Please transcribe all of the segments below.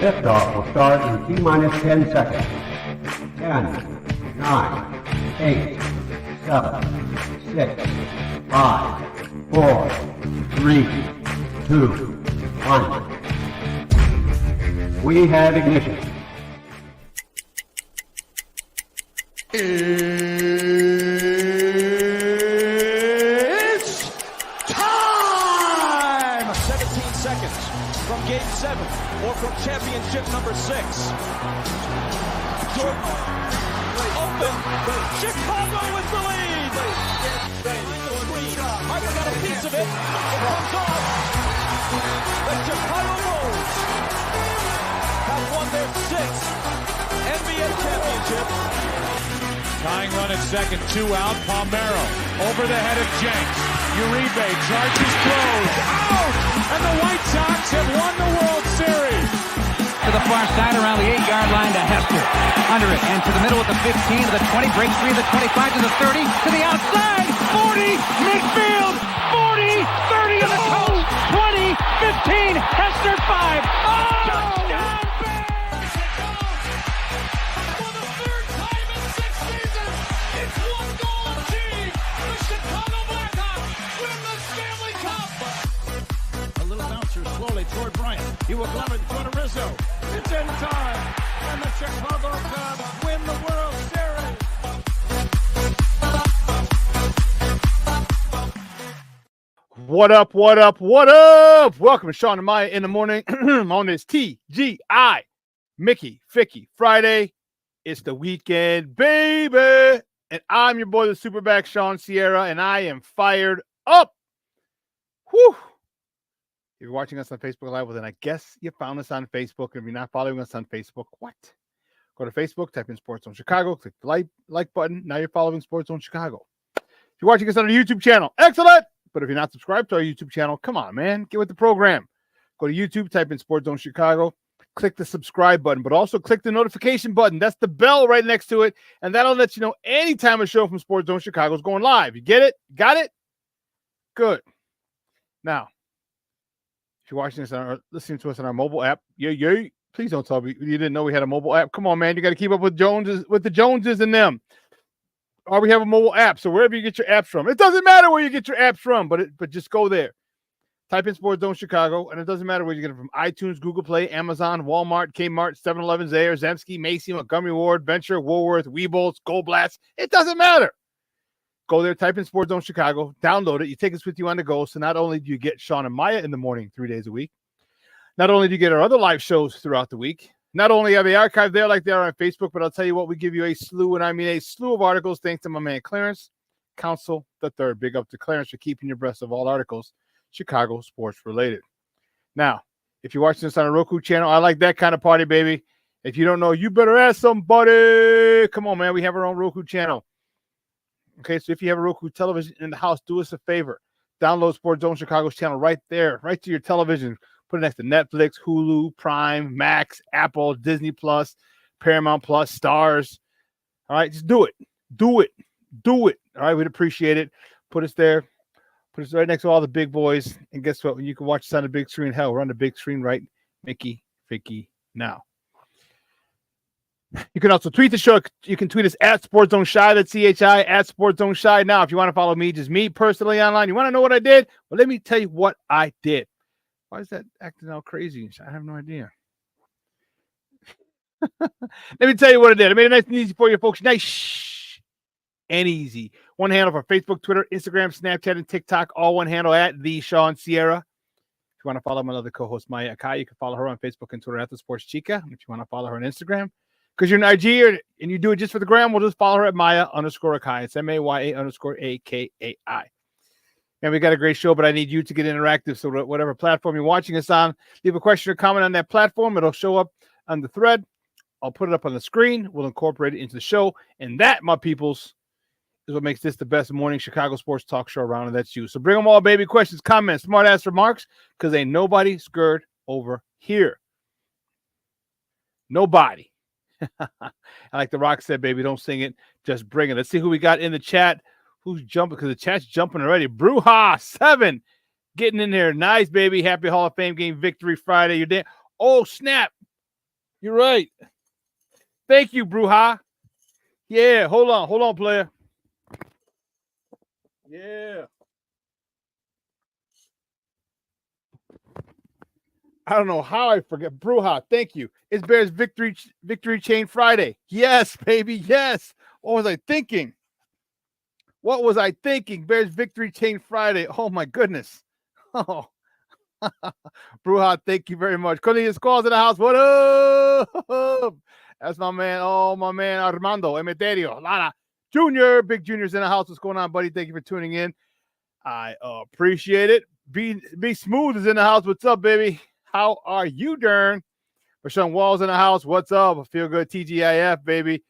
Liftoff will start in T-minus 10 seconds. 10, 9, 8, 7, 6, 5, 4, 3, 2, 1. We have ignition. It's time! 17 seconds from Game 7 or from championship number 6. Jordan open. Chicago with the lead. Harper got a piece of it. It comes off. The Chicago Bulls have won their 6th NBA championship. Tying run at second, 2 out. Palmero over the head of Jenks. Uribe charges, throws, out! And the White Sox have won the World Series. To the far side around the 8-yard line to Hester. Under it and to the middle with the 15, to the 20, breaks free to the 25, to the 30, to the outside, 40, midfield, 40, 30 in the coast, 20, 15, Hester 5. Oh! Touchdown! Slowly toward Bryant. He will glove it in front of Rizzo. It's in time. And the Chicago Cubs win the World Series. What up, what up, what up? Welcome to Shawn and Maya in the morning. On this TGI Mickey Ficky Friday. It's the weekend, baby. And I'm your boy, the SuperBack, Shawn Sierra, and I am fired up. Whew. If you're watching us on Facebook Live, well, then I guess you found us on Facebook. And if you're not following us on Facebook, what? Go to Facebook, type in Sports Zone Chicago, click the like button. Now you're following Sports Zone Chicago. If you're watching us on our YouTube channel, excellent. But if you're not subscribed to our YouTube channel, come on, man. Get with the program. Go to YouTube, type in Sports Zone Chicago, click the subscribe button, but also click the notification button. That's the bell right next to it. And that'll let you know anytime a show from Sports Zone Chicago is going live. You get it? Got it? Good. Now, if you're watching this or listening to us on our mobile app, please don't tell me you didn't know we had a mobile app. Come on, man. You got to keep up with the Joneses and them. Or we have a mobile app. So wherever you get your apps from, it doesn't matter where you get your apps from, but just go there. Type in Sports Zone Chicago, and it doesn't matter where you get it from. iTunes, Google Play, Amazon, Walmart, Kmart, 7-Eleven, Zayre, Zemsky, Macy, Montgomery Ward, Venture, Woolworth, Weebles, Gold Blast. It doesn't matter. Go there, type in Sports Zone Chicago, download it. You take us with you on the go. So not only do you get Shawn and Maya in the morning 3 days a week, not only do you get our other live shows throughout the week, not only are they archived there like they are on Facebook, but I'll tell you what, we give you a slew, and I mean a slew of articles thanks to my man Clarence, Council III. Big up to Clarence for keeping you abreast of all articles Chicago sports related. Now, if you're watching this on a Roku channel, I like that kind of party, baby. If you don't know, you better ask somebody. Come on, man. We have our own Roku channel. Okay, so if you have a Roku television in the house, do us a favor. Download Sports Zone Chicago's channel right there, right to your television. Put it next to Netflix, Hulu, Prime, Max, Apple, Disney Plus, Paramount Plus, Stars. All right, just do it. Do it. Do it. All right, we'd appreciate it. Put us there. Put us right next to all the big boys. And guess what? When you can watch us on the big screen, hell, we're on the big screen right, Mickey, Ficky, now. You can also tweet the show. You can tweet us at Sports Zone Shy. That's CHI at Sports Zone Shy. Now, if you want to follow me, just me personally online, you want to know what I did? Well, let me tell you what I did. Why is that acting all crazy? I have no idea. Let me tell you what I did. I made it nice and easy for you folks. Nice and easy. One handle for Facebook, Twitter, Instagram, Snapchat, and TikTok. All one handle at the Shawn Sierra. If you want to follow my other co-host, Maya Akai, you can follow her on Facebook and Twitter at the Sports Chica. And if you want to follow her on Instagram, because you're an IG and you do it just for the gram, we'll just follow her at Maya_Akai. It's MAYA_AKAI. And we got a great show, but I need you to get interactive. So whatever platform you're watching us on, leave a question or comment on that platform. It'll show up on the thread. I'll put it up on the screen. We'll incorporate it into the show. And that, my peoples, is what makes this the best morning Chicago sports talk show around. And that's you. So bring them all, baby. Questions, comments, smart ass remarks, because ain't nobody scared over here. Nobody. I like the Rock said, baby, don't sing it, just bring it. Let's see who we got in the chat. Who's jumping? Because the chat's jumping already. Bruja 7 getting in there. Nice, baby. Happy Hall of Fame game victory Friday. You're there. Oh, snap. You're right. Thank you, Bruja. Yeah, hold on, player. Yeah. I don't know how I forget. Bruja, thank you. It's Bears Victory Chain Friday. Yes, baby, yes. What was I thinking? Bears Victory Chain Friday. Oh, my goodness. Oh. Bruja, thank you very much. Cornelius Squalls in the house. What up? That's my man. Oh, my man, Armando Emeterio. Lara Junior. Big Junior's in the house. What's going on, buddy? Thank you for tuning in. I appreciate it. Be Smooth is in the house. What's up, baby? How are you, Dern? Rashawn Wall's in the house. What's up? I feel good. TGIF, baby.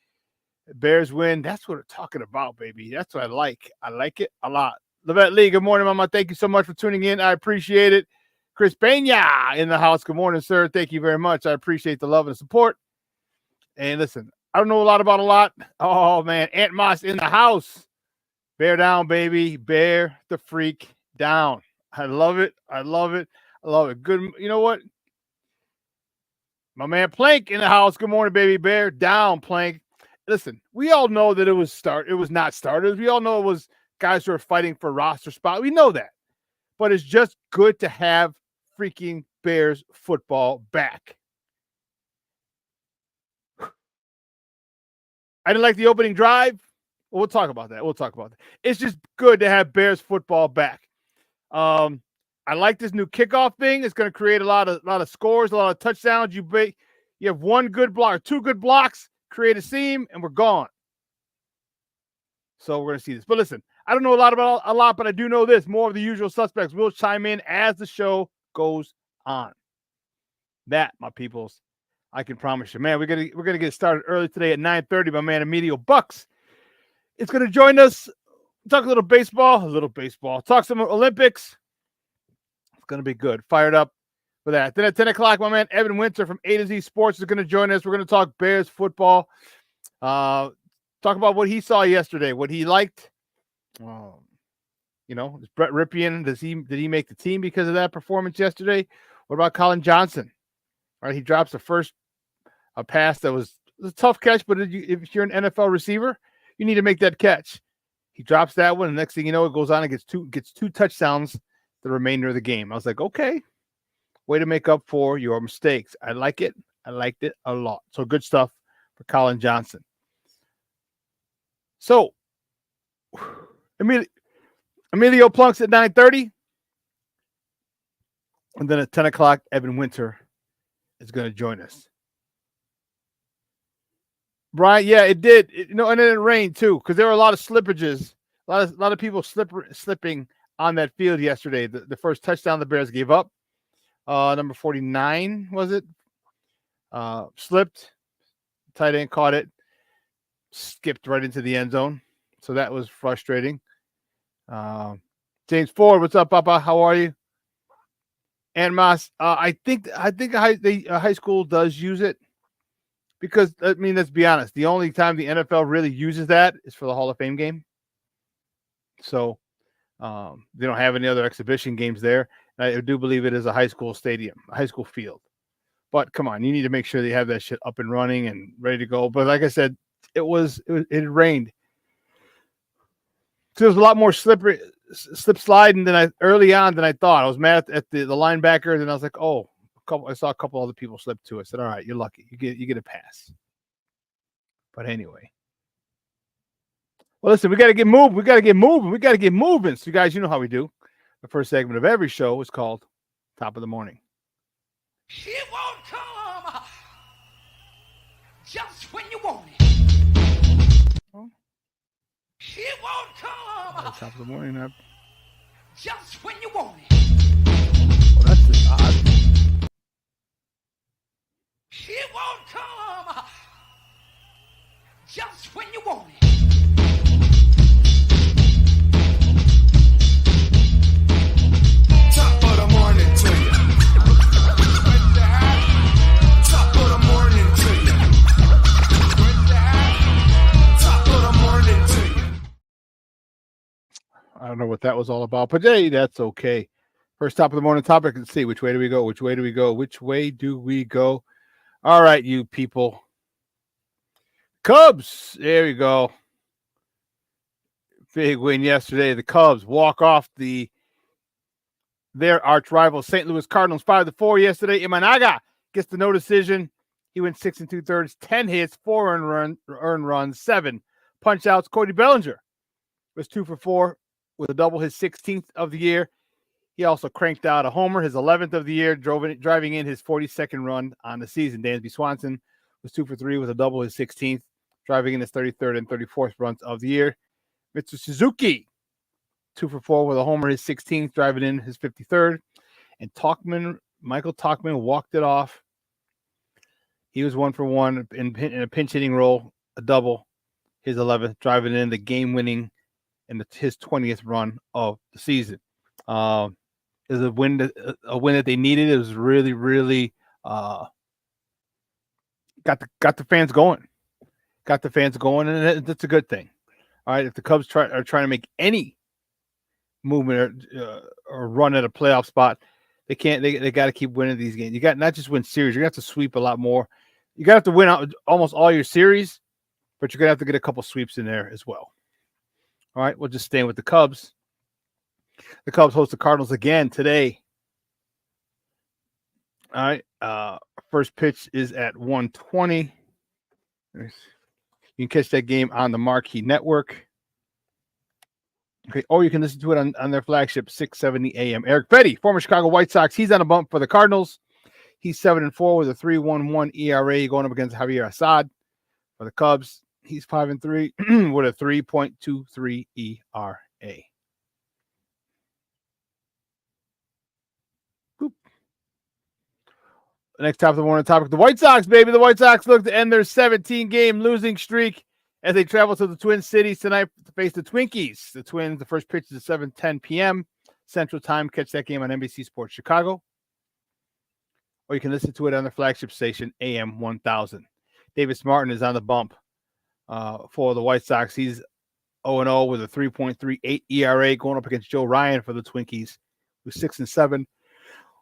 Bears win. That's what we're talking about, baby. That's what I like. I like it a lot. Levette Lee, good morning, mama. Thank you so much for tuning in. I appreciate it. Chris Pena in the house. Good morning, sir. Thank you very much. I appreciate the love and support. And listen, I don't know a lot about a lot. Oh, man. Aunt Moss in the house. Bear down, baby. Bear the freak down. I love it. I love it. I love it. Good. You know what? My man Plank in the house. Good morning, baby. Bear down, Plank. Listen, we all know that it was not starters. We all know it was guys who are fighting for roster spot. We know that. But it's just good to have freaking Bears football back. I didn't like the opening drive. We'll talk about that. It's just good to have Bears football back. I like this new kickoff thing. It's going to create a lot of scores, a lot of touchdowns. You have one good block or two good blocks, create a seam, and we're gone. So we're going to see this. But listen, I don't know a lot, but I do know this. More of the usual suspects will chime in as the show goes on. That, my peoples, I can promise you. Man, we're gonna get started early today at 9:30. My man Emilio Bucks is going to join us. Talk a little baseball. Talk some Olympics. It's going to be good. Fired up for that. Then at 10 o'clock, my man Evan Winter from A to Z Sports is going to join us. We're going to talk Bears football. Talk about what he saw yesterday, what he liked. Is Brett Ripien, did he make the team because of that performance yesterday? What about Colin Johnson? All right, he drops the first pass that was a tough catch, but if you're an NFL receiver, you need to make that catch. He drops that one, and next thing you know, it goes on and gets two touchdowns the remainder of the game. I was like, okay, way to make up for your mistakes. I like it. I liked it a lot. So good stuff for Colin Johnson. So Emilio Plunks at 9:30. And then at 10 o'clock, Evan Winter is going to join us. Brian, yeah, it did. And then it rained too, because there were a lot of slippages, a lot of people slipping on that field yesterday. The first touchdown the Bears gave up, number 49 was it? Slipped, tight end caught it, skipped right into the end zone, so that was frustrating. James Ford, what's up, Papa? How are you? And Moss, I think high school does use it. Because, let's be honest, the only time the NFL really uses that is for the Hall of Fame game. So they don't have any other exhibition games there. I do believe it is a high school stadium, a high school field. But come on, you need to make sure that you have that shit up and running and ready to go. But like I said, it rained. So there was a lot more slip sliding early on than I thought. I was mad at the linebackers, and I was like, oh. I saw a couple other people slip too. I said, all right, you're lucky. You get a pass. But anyway. Well, listen, we got to get moving. We got to get moving. So, you guys, you know how we do. The first segment of every show is called Top of the Morning. She won't come just when you want it. Oh. She won't come Top of the morning. just when you want it. Well, that's just odd. She won't come just when you want it. Top of the morning to you. Top of the morning to you. Top of the morning to you. I don't know what that was all about, but hey, that's okay. First top of the morning topic. Let's see. Which way do we go? All right, you people. Cubs. There you go. Big win yesterday. The Cubs walk off their arch rival St. Louis Cardinals 5-4 yesterday. Imanaga gets the no decision. He went 6 2/3, 10 hits, 4 earned runs, 7 punch outs. Cody Bellinger was 2 for 4 with a double, his 16th of the year. He also cranked out a homer, his 11th of the year, driving in his 42nd run on the season. Dansby Swanson was 2 for 3 with a double, his 16th, driving in his 33rd and 34th runs of the year. Mitsu Suzuki, 2 for 4 with a homer, his 16th, driving in his 53rd. And Michael Tauchman walked it off. He was 1 for 1 in a pinch hitting role, a double, his 11th, driving in the game-winning and his 20th run of the season. It was a win that they needed. It was really, really got the fans going. Got the fans going, and that's a good thing. All right, if the Cubs are trying to make any movement or run at a playoff spot, they can't. They got to keep winning these games. You got not just win series. You're gonna have to sweep a lot more. You got to have to win almost all your series, but you're gonna have to get a couple sweeps in there as well. All right, we'll just stay with the Cubs. The Cubs host the Cardinals again today. All right, first pitch is at 1:20. You can catch that game on the Marquee Network. Okay, or you can listen to it on their flagship 670 AM. Eric Petty, former Chicago White Sox, he's on a bump for the Cardinals. He's 7-4 with a 3.11 ERA going up against Javier Assad for the Cubs. He's 5-3 with a 3.23 ERA. Boop. The next top of the morning topic, the White Sox, baby. The White Sox look to end their 17-game losing streak as they travel to the Twin Cities tonight to face the Twinkies. The Twins, the first pitch is at 7:10 p.m. Central Time. Catch that game on NBC Sports Chicago. Or you can listen to it on the flagship station, AM 1000. Davis Martin is on the bump for the White Sox. He's 0-0 with a 3.38 ERA going up against Joe Ryan for the Twinkies, who's 6-7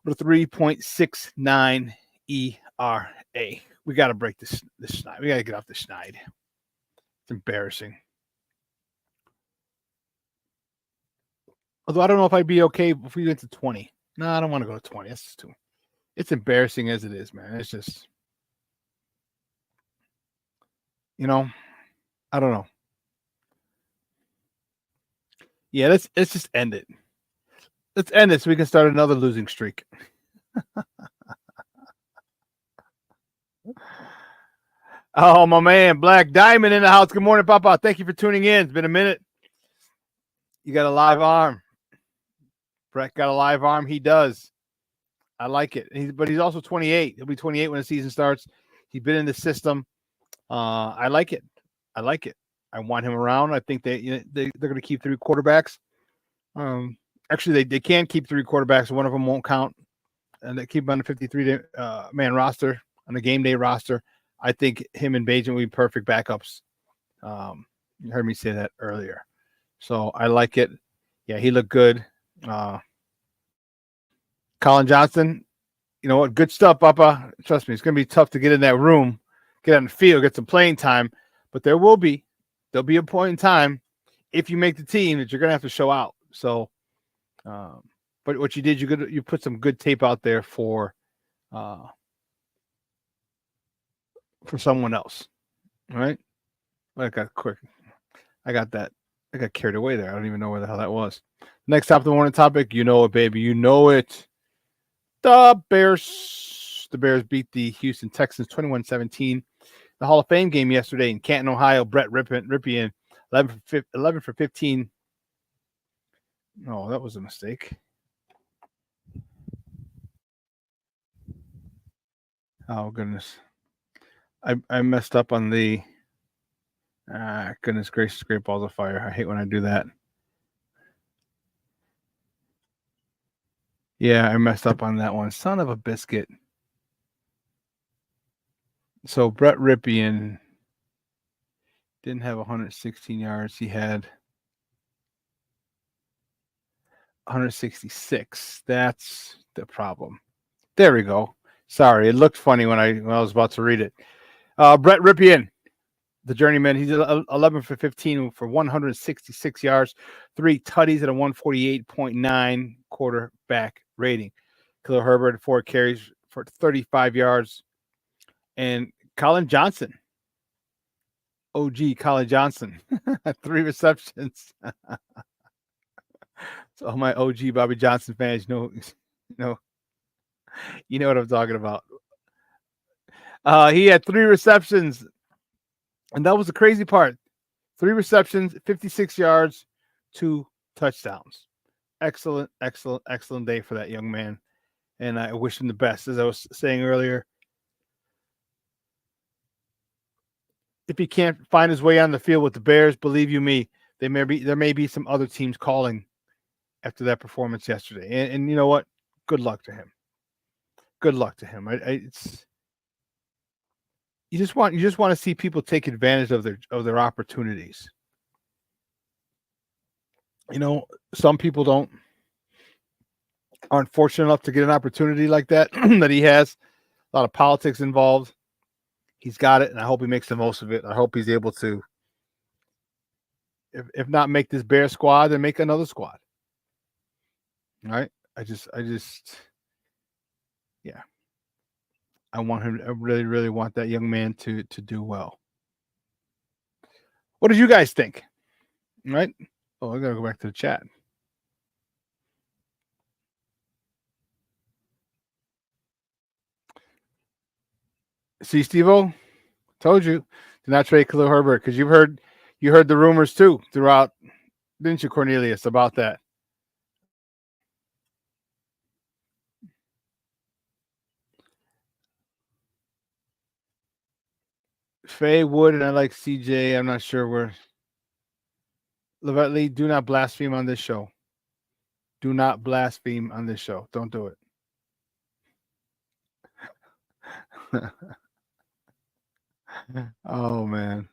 with a 3.69 ERA. We got to break this schneid. We got to get off the schneid. It's embarrassing. Although I don't know if I'd be okay if we went to 20. No, I don't want to go to 20. That's just too. It's embarrassing as it is, man. It's just, I don't know. Yeah, let's just end it. Let's end it so we can start another losing streak. Oh, my man, Black Diamond in the house. Good morning, Papa. Thank you for tuning in. It's been a minute. You got a live arm. Brett got a live arm. He does. I like it. But he's also 28. He'll be 28 when the season starts. He's been in the system. I like it. I like it. I want him around. I think they're going to keep 3 quarterbacks. Actually, they can keep 3 quarterbacks. One of them won't count. And they keep him on the 53-man roster, on the game day roster. I think him and Bajan will be perfect backups. You heard me say that earlier. So I like it. Yeah, he looked good. Colin Johnson, you know what? Good stuff, Papa. Trust me, it's going to be tough to get in that room, get on the field, get some playing time. But there'll be a point in time, if you make the team, that you're going to have to show out. So, but what you did, you put some good tape out there for someone else, all right? I got that. I got carried away there. I don't even know where the hell that was. Next top of the morning topic, you know it, baby. You know it. The Bears beat the Houston Texans 21-17. The Hall of Fame game yesterday in Canton, Ohio. Brett Ripien, 11 for 15. No, that was a mistake. Oh, goodness. I messed up on the goodness gracious, great balls of fire. I hate when I do that. Yeah, I messed up on that one. Son of a biscuit. So Brett Ripien didn't have 116 yards. He had 166. That's the problem. There we go. Sorry, it looked funny when I was about to read it. Brett Ripien, the journeyman, he's 11 for 15 for 166 yards, 3 tutties, and a 148.9 quarterback rating. Khalil Herbert, 4 carries for 35 yards. And Colin Johnson, OG Colin Johnson, 3 receptions. So all my OG Bobby Johnson fans know what I'm talking about. He had 3 receptions, and that was the crazy part. 3 receptions, 56 yards, 2 touchdowns. Excellent, excellent, excellent day for that young man, and I wish him the best. As I was saying earlier, if he can't find his way on the field with the Bears, believe you me, there may be some other teams calling after that performance yesterday. And you know what? Good luck to him. Good luck to him. It's you just want to see people take advantage of their opportunities. You know, some people aren't fortunate enough to get an opportunity like that that he has. A lot of politics involved. He's got it, and I hope he makes the most of it. I hope he's able to, if not make this Bear squad, then make another squad. All right? Yeah. I want him. I really, really want that young man to do well. What did you guys think? All right? Oh, I gotta go back to the chat. See, Steve-O, told you, do not trade Khalil Herbert, because you heard the rumors too throughout, didn't you, Cornelius, about that? Faye Wood, and I like CJ. I'm not sure where. Levette Lee, do not blaspheme on this show. Do not blaspheme on this show. Don't do it. Oh, man.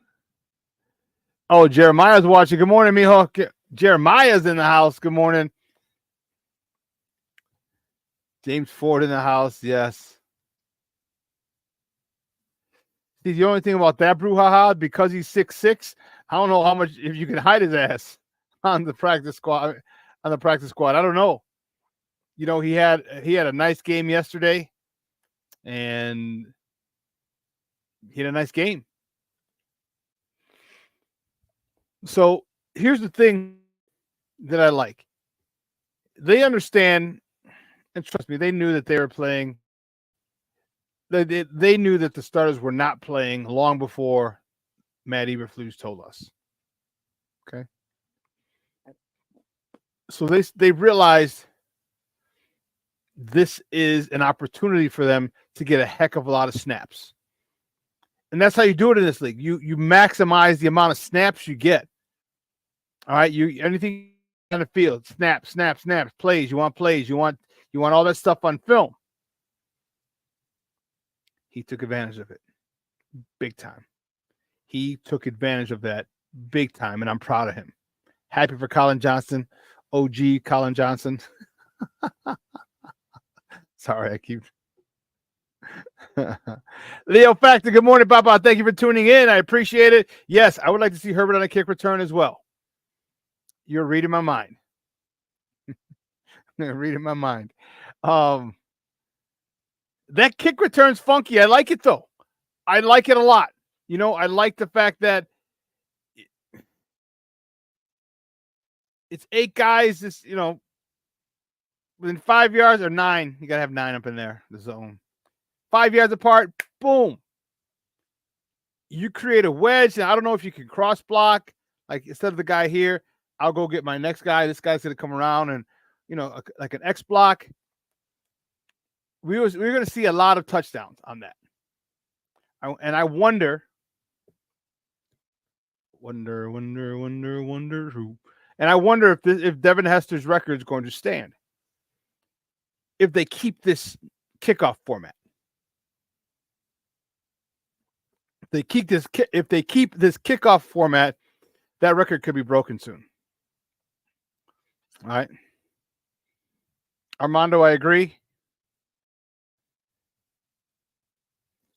Oh, Jeremiah's watching. Good morning, mijo. Jeremiah's in the house. Good morning. James Ford in the house. Yes. See, the only thing about that brouhaha, because he's 6'6", I don't know how much, if you can hide his ass on the practice squad. I don't know. You know, he had a nice game yesterday, and he had a nice game. So here's the thing that I like. They understand, and trust me, they knew that they were playing. They knew that the starters were not playing long before Matt Eberflus told us. Okay. So they realized this is an opportunity for them to get a heck of a lot of snaps. And that's how you do it in this league. You maximize the amount of snaps you get. All right. Anything on the field, snaps, plays. You want plays. You want all that stuff on film. He took advantage of it big time. He took advantage of that big time, and I'm proud of him. Happy for Colin Johnson, OG Colin Johnson. Sorry, I keep. Leo Factor, good morning, Papa. Thank you for tuning in. I appreciate it. Yes, I would like to see Herbert on a kick return as well. You're reading my mind. Reading my mind. That kick return's funky. I like it, though. I like it a lot. You know, I like the fact that it's 8 guys, this, you know, within 5 yards or 9. You got to have 9 up in there, the zone. 5 yards apart, boom. You create a wedge, and I don't know if you can cross block. Like, instead of the guy here, I'll go get my next guy. This guy's going to come around and, you know, like an X block. We're going to see a lot of touchdowns on that. And I wonder who. And I wonder if Devin Hester's record is going to stand if they keep this kickoff format. If they keep this kickoff format, that record could be broken soon. All right, Armando, I agree.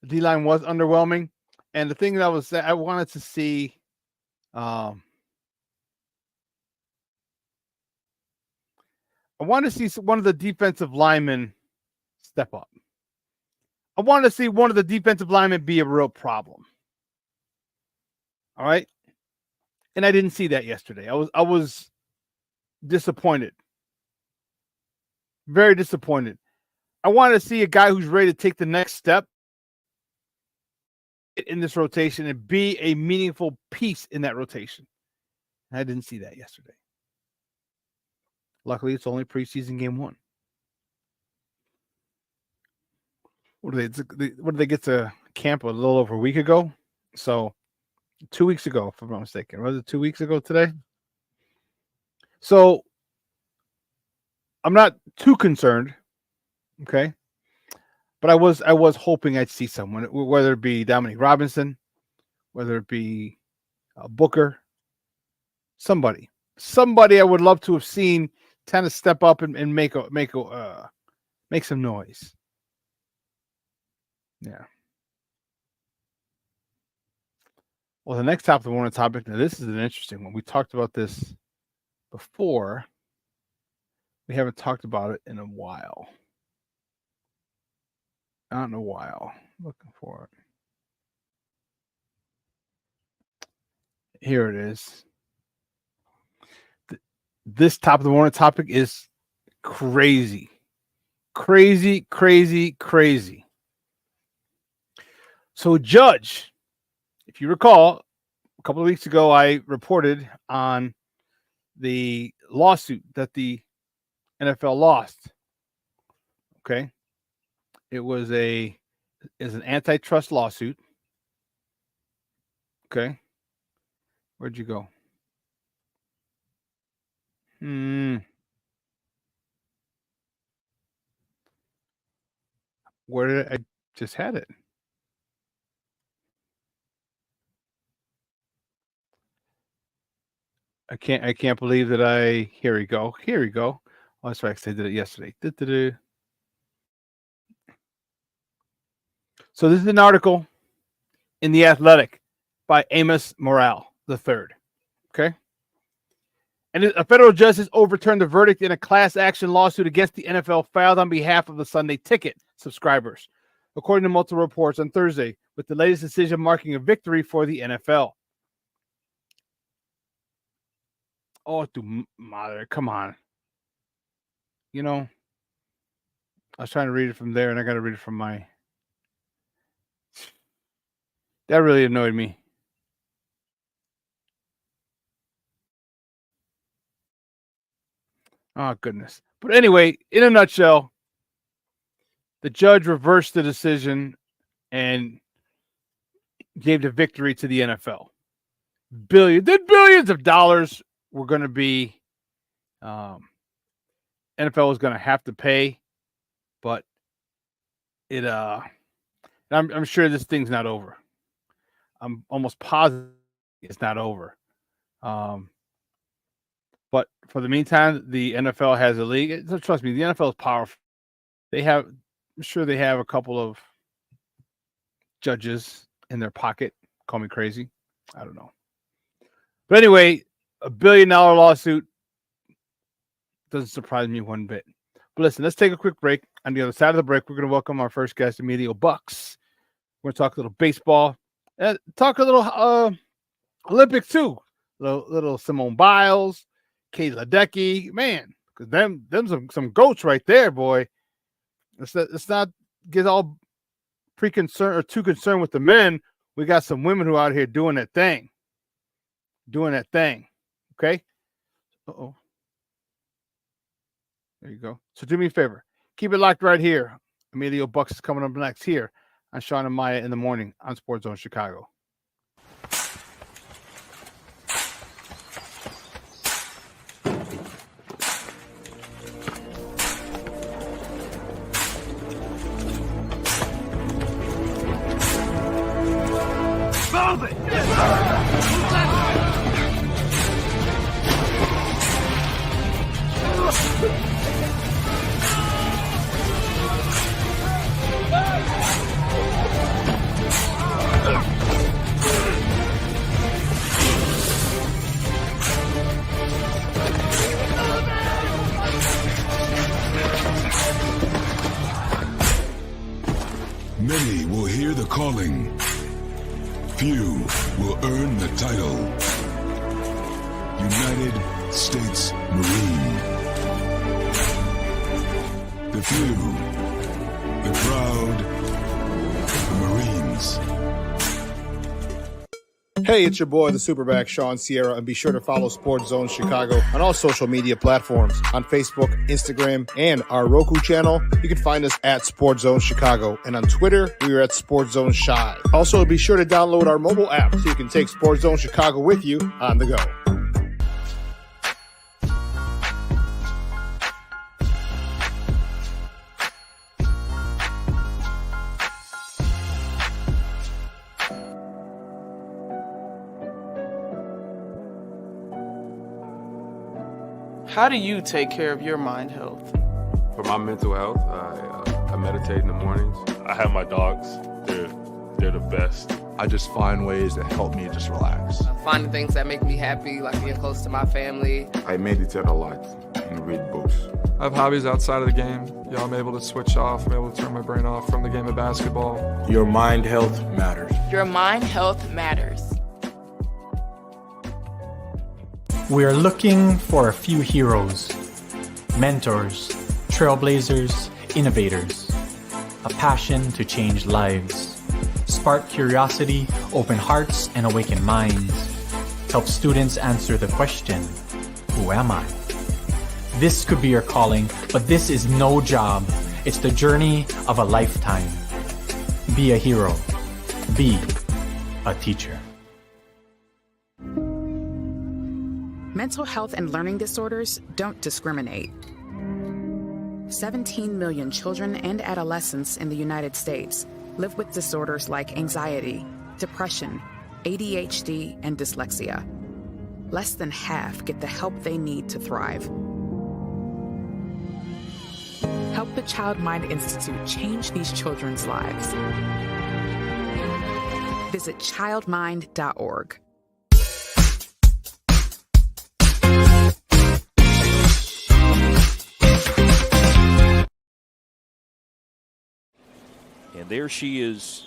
The D-line was underwhelming. And the thing that I wanted to see I want to see one of the defensive linemen step up. I want to see one of the defensive linemen be a real problem. All right. And I didn't see that yesterday. I was disappointed. Very disappointed. I want to see a guy who's ready to take the next step in this rotation and be a meaningful piece in that rotation. I didn't see that yesterday. Luckily, it's only preseason game 1. What did they get to camp a little over a week ago? So 2 weeks ago, if I'm not mistaken. Was it 2 weeks ago today? So I'm not too concerned. Okay. But I was hoping I'd see someone, whether it be Dominique Robinson, whether it be Booker, somebody I would love to have seen kind of step up and make some noise. Yeah. Well, the next topic I want to topic. Now, this is an interesting one. We talked about this before. We haven't talked about it in a while. Not in a while. Looking for it. Here it is. This top of the morning topic is crazy. Crazy, crazy, crazy. So, Judge, if you recall, a couple of weeks ago, I reported on the lawsuit that the NFL lost. Okay. It was an antitrust lawsuit. Okay. Where'd you go? Where did I just had it? I can't believe that here we go. Oh, that's right. I did it yesterday. So this is an article in The Athletic by Amos Morale III. Okay. And a federal judge has overturned the verdict in a class action lawsuit against the NFL filed on behalf of the Sunday Ticket subscribers, according to multiple reports on Thursday, with the latest decision marking a victory for the NFL. Oh, tu madre, come on. You know, I was trying to read it from there, and I got to read it from my... That really annoyed me. Oh, goodness. But anyway, in a nutshell, the judge reversed the decision and gave the victory to the NFL. Billions of dollars were going to be NFL was going to have to pay, but I'm sure this thing's not over. I'm almost positive it's not over. But for the meantime, the NFL has a league. Trust me, the NFL is powerful. I'm sure they have a couple of judges in their pocket. Call me crazy. I don't know. But anyway, $1 billion lawsuit doesn't surprise me one bit. But listen, let's take a quick break. On the other side of the break, we're going to welcome our first guest, Emilio Bucks. We're going to talk a little baseball. Talk a little Olympics, too. Little Simone Biles, Kate Ledecky. Man, because them some goats right there, boy. Let's not get all pre-concerned or too concerned with the men. We got some women who are out here doing that thing. Okay? Uh-oh. There you go. So do me a favor. Keep it locked right here. Emilio Bucks is coming up next here on Shawn and Maya in the morning on Sports Zone Chicago. few will earn the title United States Marine. The few, the proud, the Marines. Hey, it's your boy, the SuperBack, Shawn Sierra, and be sure to follow Sports Zone Chicago on all social media platforms, on Facebook, Instagram, and our Roku channel. You can find us at Sports Zone Chicago, and on Twitter, we are at Sports Zone Shy. Also, be sure to download our mobile app so you can take Sports Zone Chicago with you on the go. How do you take care of your mind health? For my mental health, I meditate in the mornings. I have my dogs. They're the best. I just find ways that help me just relax. Finding things that make me happy, like being close to my family. I meditate a lot and read books. I have hobbies outside of the game. I'm able to switch off. I'm able to turn my brain off from the game of basketball. Your mind health matters. Your mind health matters. We are looking for a few heroes, mentors, trailblazers, innovators, a passion to change lives, spark curiosity, open hearts, and awaken minds, help students answer the question, who am I? This could be your calling, but this is no job. It's the journey of a lifetime. Be a hero. Be a teacher. Mental health and learning disorders don't discriminate. 17 million children and adolescents in the United States live with disorders like anxiety, depression, ADHD, and dyslexia. Less than half get the help they need to thrive. Help the Child Mind Institute change these children's lives. Visit childmind.org. And there she is,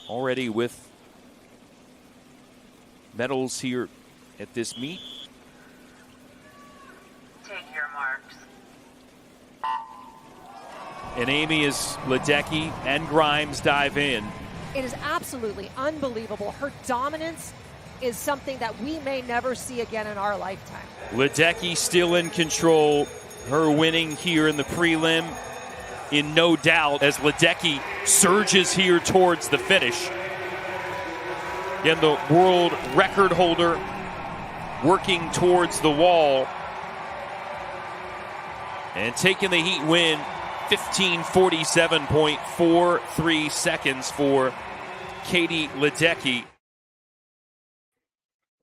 already with medals here at this meet. Take your marks. And Amy, as Ledecky and Grimes dive in. It is absolutely unbelievable. Her dominance is something that we may never see again in our lifetime. Ledecky still in control. Her winning here in the prelim in no doubt as Ledecky surges here towards the finish. Again, the world record holder working towards the wall and taking the heat win. 15:47.43 seconds for Katie Ledecky.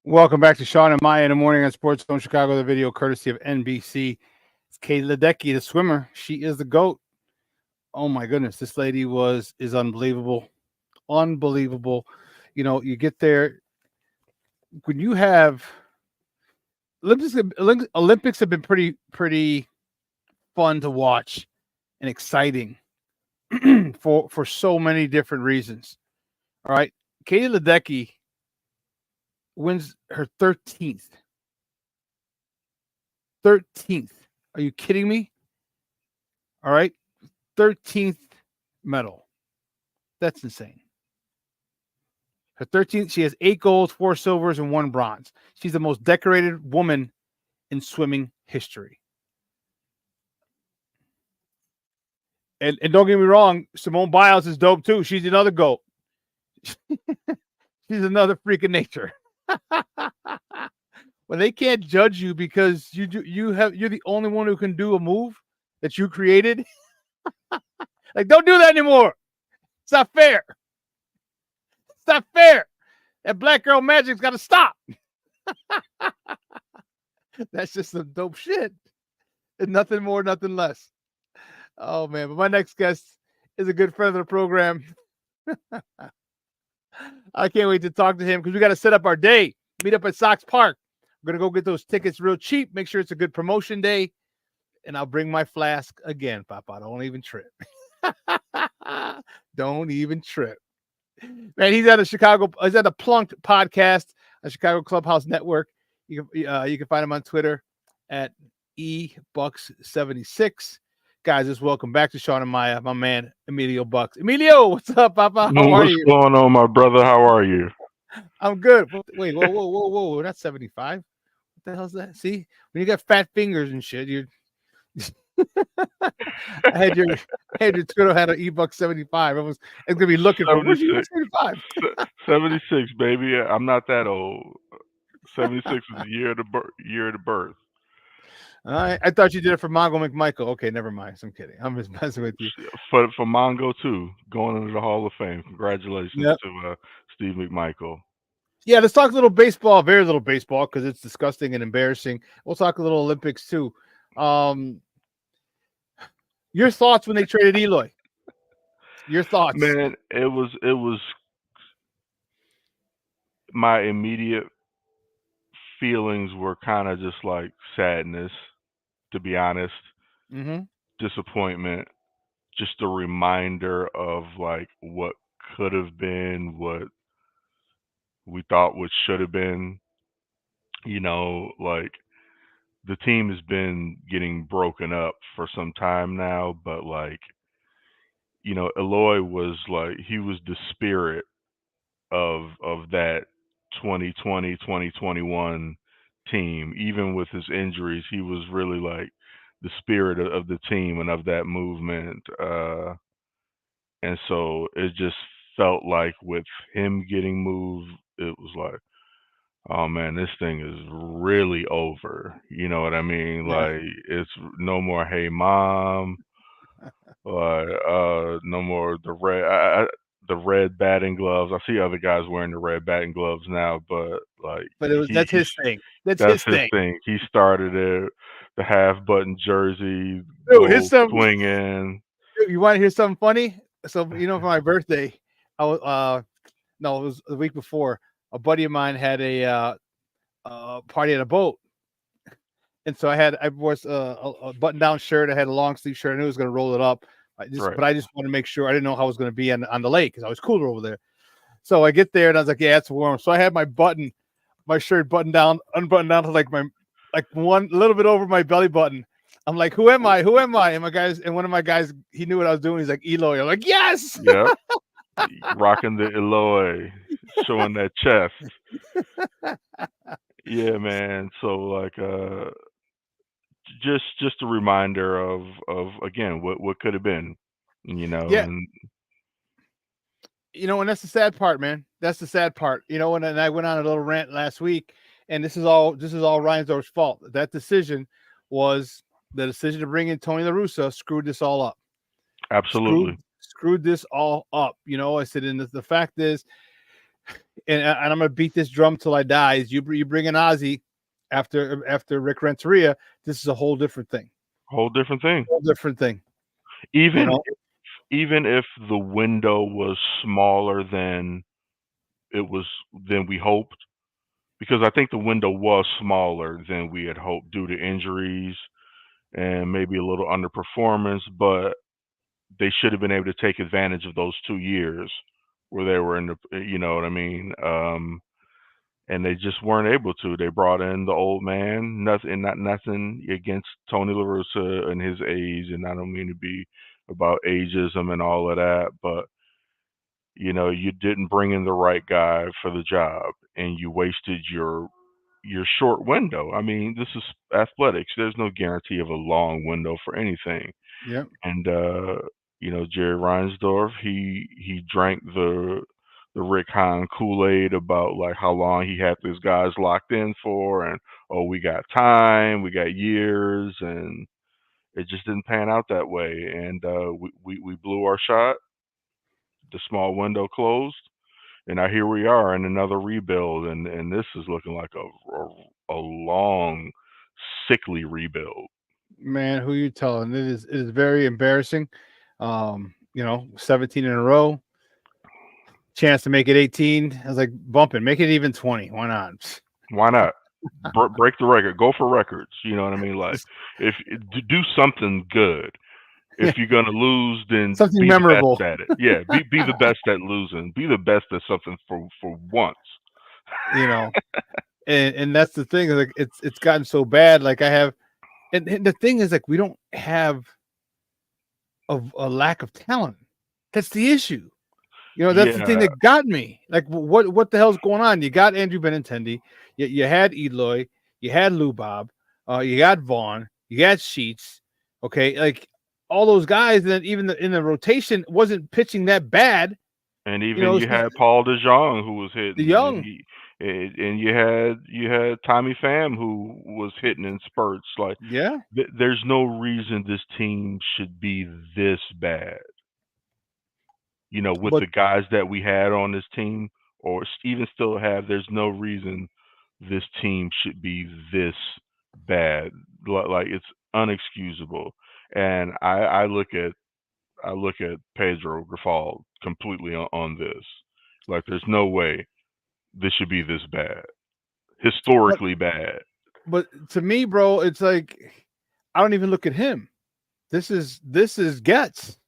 Welcome back to Shawn and Maya in the morning on Sports Zone Chicago, the video courtesy of NBC. It's Katie Ledecky, the swimmer. She is the GOAT. Oh my goodness, this lady is unbelievable. Unbelievable. You know, you get there when you have Olympics have been pretty fun to watch and exciting for so many different reasons. All right. Katie Ledecky wins her 13th. 13th. Are you kidding me? All right. 13th medal. That's insane. Her 13th, she has 8 golds, 4 silvers, and 1 bronze. She's the most decorated woman in swimming history. And don't get me wrong, Simone Biles is dope too. She's another GOAT. She's another freak of nature. Well, they can't judge you because you're the only one who can do a move that you created. Like, don't do that anymore. It's not fair. It's not fair. That black girl magic's got to stop. That's just some dope shit. And nothing more, nothing less. Oh, man. But my next guest is a good friend of the program. I can't wait to talk to him because we got to set up our day. Meet up at Sox Park. We're going to go get those tickets real cheap. Make sure it's a good promotion day. And I'll bring my flask again, Papa. Don't even trip. Don't even trip. Man, he's at a Plunked podcast, a Chicago Clubhouse Network. You can find him on Twitter at ebucks76. Guys, just welcome back to Shawn and Maya, my man Emilio Bucks. Emilio, what's up, Papa? How are you? What's going on, my brother? How are you? I'm good. Wait, whoa. We're not 75. What the hell's that? See, when you got fat fingers and shit, you're. I had your Twitter had an ebuck75. It's gonna be looking for where's you 75? 76, baby. I'm not that old. 76 is the year of the birth. All right. I thought you did it for Mongo McMichael. Okay, never mind. I'm kidding. I'm just messing with you. For Mongo too, going into the Hall of Fame. Congratulations to Steve McMichael. Yeah, let's talk a little baseball, very little baseball, because it's disgusting and embarrassing. We'll talk a little Olympics too. Your thoughts when they traded Eloy? Your thoughts? Man, it was my immediate feelings were kind of just like sadness, to be honest. Mm-hmm. Disappointment, just a reminder of like what could have been, what we thought what should have been. Like the team has been getting broken up for some time now, but like, Eloy was like, he was the spirit of that 2020, 2021 team. Even with his injuries, he was really like the spirit of the team and of that movement. And so it just felt like with him getting moved, it was like, oh man, this thing is really over. You know what I mean? Yeah. Like it's no more hey mom, no more the red batting gloves. I see other guys wearing the red batting gloves now, but like that's his thing. That's his thing. He started it, the half button jersey, Dude, here's some swinging. You want to hear something funny? So for my birthday, I was it was the week before. A buddy of mine had a party at a boat, and so I wore a button-down shirt. I had a long sleeve shirt. I knew I was going to roll it up, but I just wanted to make sure. I didn't know how I was going to be on the lake because I was cooler over there. So I get there and I was like, "Yeah, it's warm." So I had my shirt unbuttoned down to like one little bit over my belly button. I'm like, "Who am I? Who am I?" And one of my guys, he knew what I was doing. He's like, "Eloy." I'm like, "Yes." Yeah. Rocking the Eloy, showing that chest. Yeah, man. So like just a reminder of again what could have been, Yeah. and and that's the sad part, man. That's the sad part. And I went on a little rant last week, and this is all Reinsdorf's fault. That decision was the decision to bring in Tony La Russa screwed this all up. Absolutely. Screwed this all up. I said, and the fact is, and I'm gonna beat this drum till I die, is you bring in Ozzy after Rick Renteria, this is a whole different thing. Even if the window was smaller than we hoped, because I think the window was smaller than we had hoped due to injuries and maybe a little underperformance, but they should have been able to take advantage of those 2 years where they were in the, you know what I mean? And they just weren't able to. They brought in the old man. Nothing against Tony La Russa and his age, and I don't mean to be about ageism and all of that, but you didn't bring in the right guy for the job, and you wasted your short window. I mean, this is athletics. There's no guarantee of a long window for anything. Yeah. And Jerry Reinsdorf, he drank the Rick Hahn Kool-Aid about like how long he had these guys locked in for, and we got time, we got years, and it just didn't pan out that way. And we blew our shot. The small window closed, and now here we are in another rebuild, and this is looking like a long, sickly rebuild. Man, who you telling? It is very embarrassing. 17 in a row. Chance to make it 18. I was like, bumping, make it even 20. Why not? Why not? Break the record. Go for records. You know what I mean? Like, if do something good. If you're gonna lose, then Something be memorable. the best at it. Yeah, be the best at losing. Be the best at something for once. You know, and that's the thing. Like it's gotten so bad. Like I have, and the thing is, like we don't have a lack of talent. That's the issue. You know, that's the thing Yeah, that got me. Like, what the hell's going on? You got Andrew Benintendi, you had Eloy, you had Lou Bob, you got Vaughn, you got Sheets. Okay, like all those guys, and then even in the rotation wasn't pitching that bad. and You know, even you it's not had Paul DeJong who was the hitting, young. and you had Tommy Pham who was hitting in spurts. Like, Yeah, there's no reason this team should be this bad. You know, with but the guys that we had on this team, or even still have, there's no reason this team should be this bad. Like, it's unexcusable. And I look at Pedro Grifal completely on this. Like, there's no way this should be this bad, but historically bad. but to me, bro, it's like I don't even look at him. This is Getz.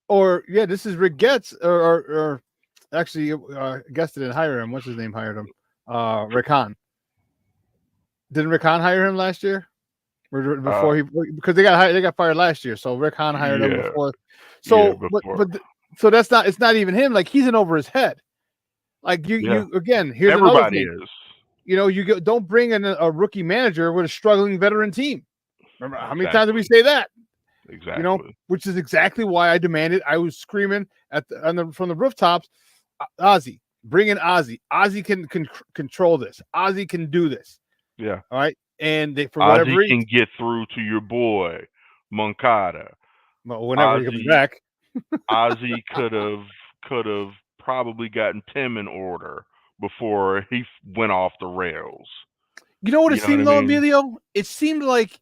Or yeah, this is Rick Getz, or actually, Getz didn't hire him. What's his name hired him? Rick Hahn. Didn't Rick Hahn hire him last year? Or Uh, before because they got fired last year. So Rick Hahn hired him yeah, before. yeah, So, before, so that's not. It's not even him. Like he's in over his head. Like yeah, you again. Here's another everybody thing. is You know, don't bring in a rookie manager with a struggling veteran team. Remember how many times did we say that? exactly. You know, which is exactly why I demanded. I was screaming from the rooftops, Ozzy, bring in Ozzy. Ozzy can control this. Ozzy can do this. Yeah, All right, and they for whatever Ozzy reason, can get through to your boy Moncada. well, whenever he comes back, Ozzy could have probably gotten Tim in order before he went off the rails. you know what it You know what I seemed though, mean? Emilio? It seemed like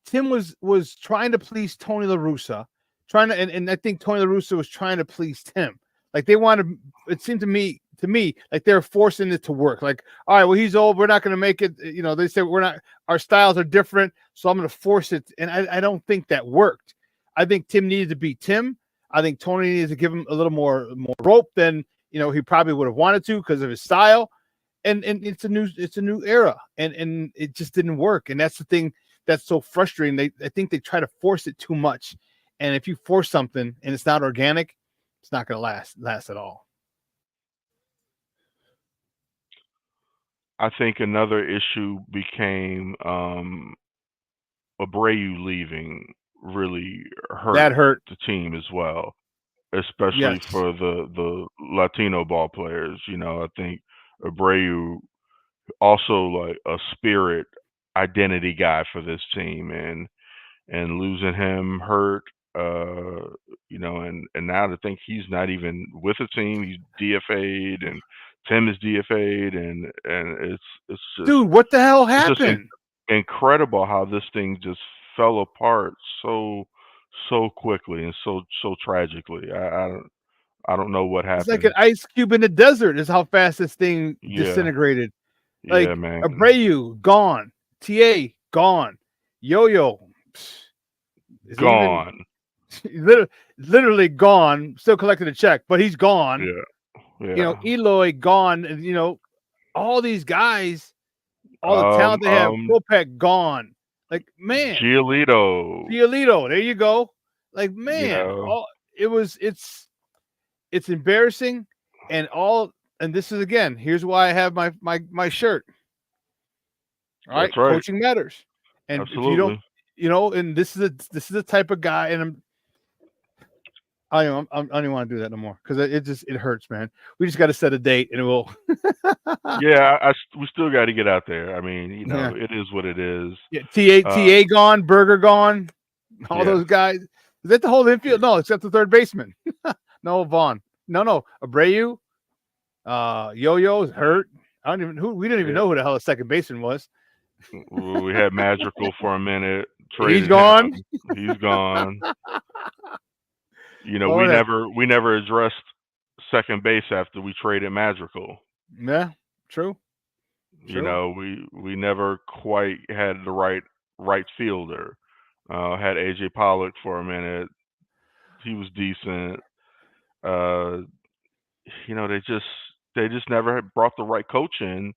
Tim was trying to please Tony La Russa, and I think Tony La Russa was trying to please Tim. Like they wanted. It seemed to me like they're forcing it to work. Like, all right, well, he's old. We're not going to make it. You know, they said we're not. Our styles are different, so I'm going to force it. And I don't think that worked. I think Tim needed to be Tim. I think Tony needed to give him a little more rope than he probably would have wanted to because of his style. And it's a new era, and it just didn't work. And that's the thing that's so frustrating. I think they try to force it too much. And if you force something and it's not organic, it's not going to last at all. I think another issue became Abreu leaving really That hurt. the team as well, especially Yes. for the Latino ball players. You know, I think Abreu also like a spirit identity guy for this team, and losing him hurt. And now to think he's not even with the team, he's DFA'd, and Tim is DFA'd, and it's just, dude, what the hell it's just happened? incredible how this thing just fell apart so quickly and so tragically. I don't know what It's like happened. an ice cube in the desert is how fast this thing Yeah, disintegrated. yeah, Like man, Abreu gone, TA gone, Yo-Yo is gone. literally gone. Still collecting a check, but he's gone. Yeah. Eloy gone, and all these guys, all the talent they have. Kopech gone. Like man, Giolito. there you go. Like man, it's embarrassing, and this is again. Here's why I have my shirt. All right, That's right. coaching matters, and Absolutely. if you don't, and this is the type of guy, and I don't even want to do that no more because it hurts, man. We just got to set a date, and it will. Yeah, we still got to get out there. I mean, Yeah. it is what it is. Yeah, TA gone, Berger gone, all those guys. Is that the whole infield? No, except the third baseman. No, Vaughn. No, Abreu. Yo-Yo's hurt. We didn't even know who the hell the second baseman was. We had Magical for a minute. He's gone. He's gone. We never addressed second base after we traded Magical. Yeah, true. We never quite had the right fielder. Had AJ Pollock for a minute. He was decent. They just never had brought the right coach in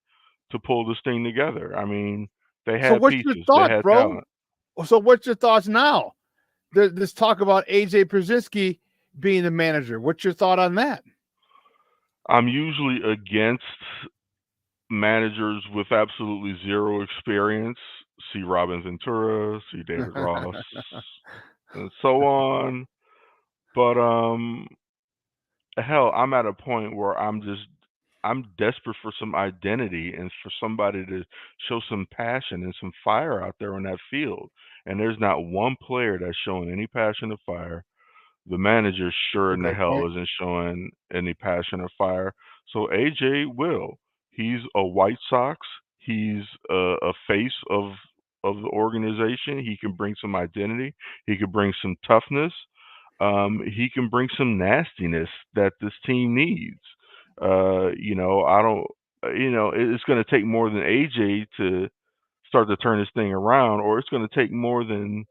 to pull this thing together. I mean, they So had what's your pieces. They thought, had bro? talent. So what's your thoughts now? This talk about AJ Prziski being the manager. What's your thought on that? I'm usually against managers with absolutely zero experience. See Robin Ventura, see David Ross, and so on. But hell, I'm at a point where I'm desperate for some identity and for somebody to show some passion and some fire out there on that field. And there's not one player that's showing any passion or fire. The manager sure in the Okay, hell point. isn't showing any passion or fire. So AJ will. He's a White Sox. He's a face of the organization. He can bring some identity. He can bring some toughness. He can bring some nastiness that this team needs. I don't. It's going to take more than AJ to start to turn this thing around, or it's going to take more than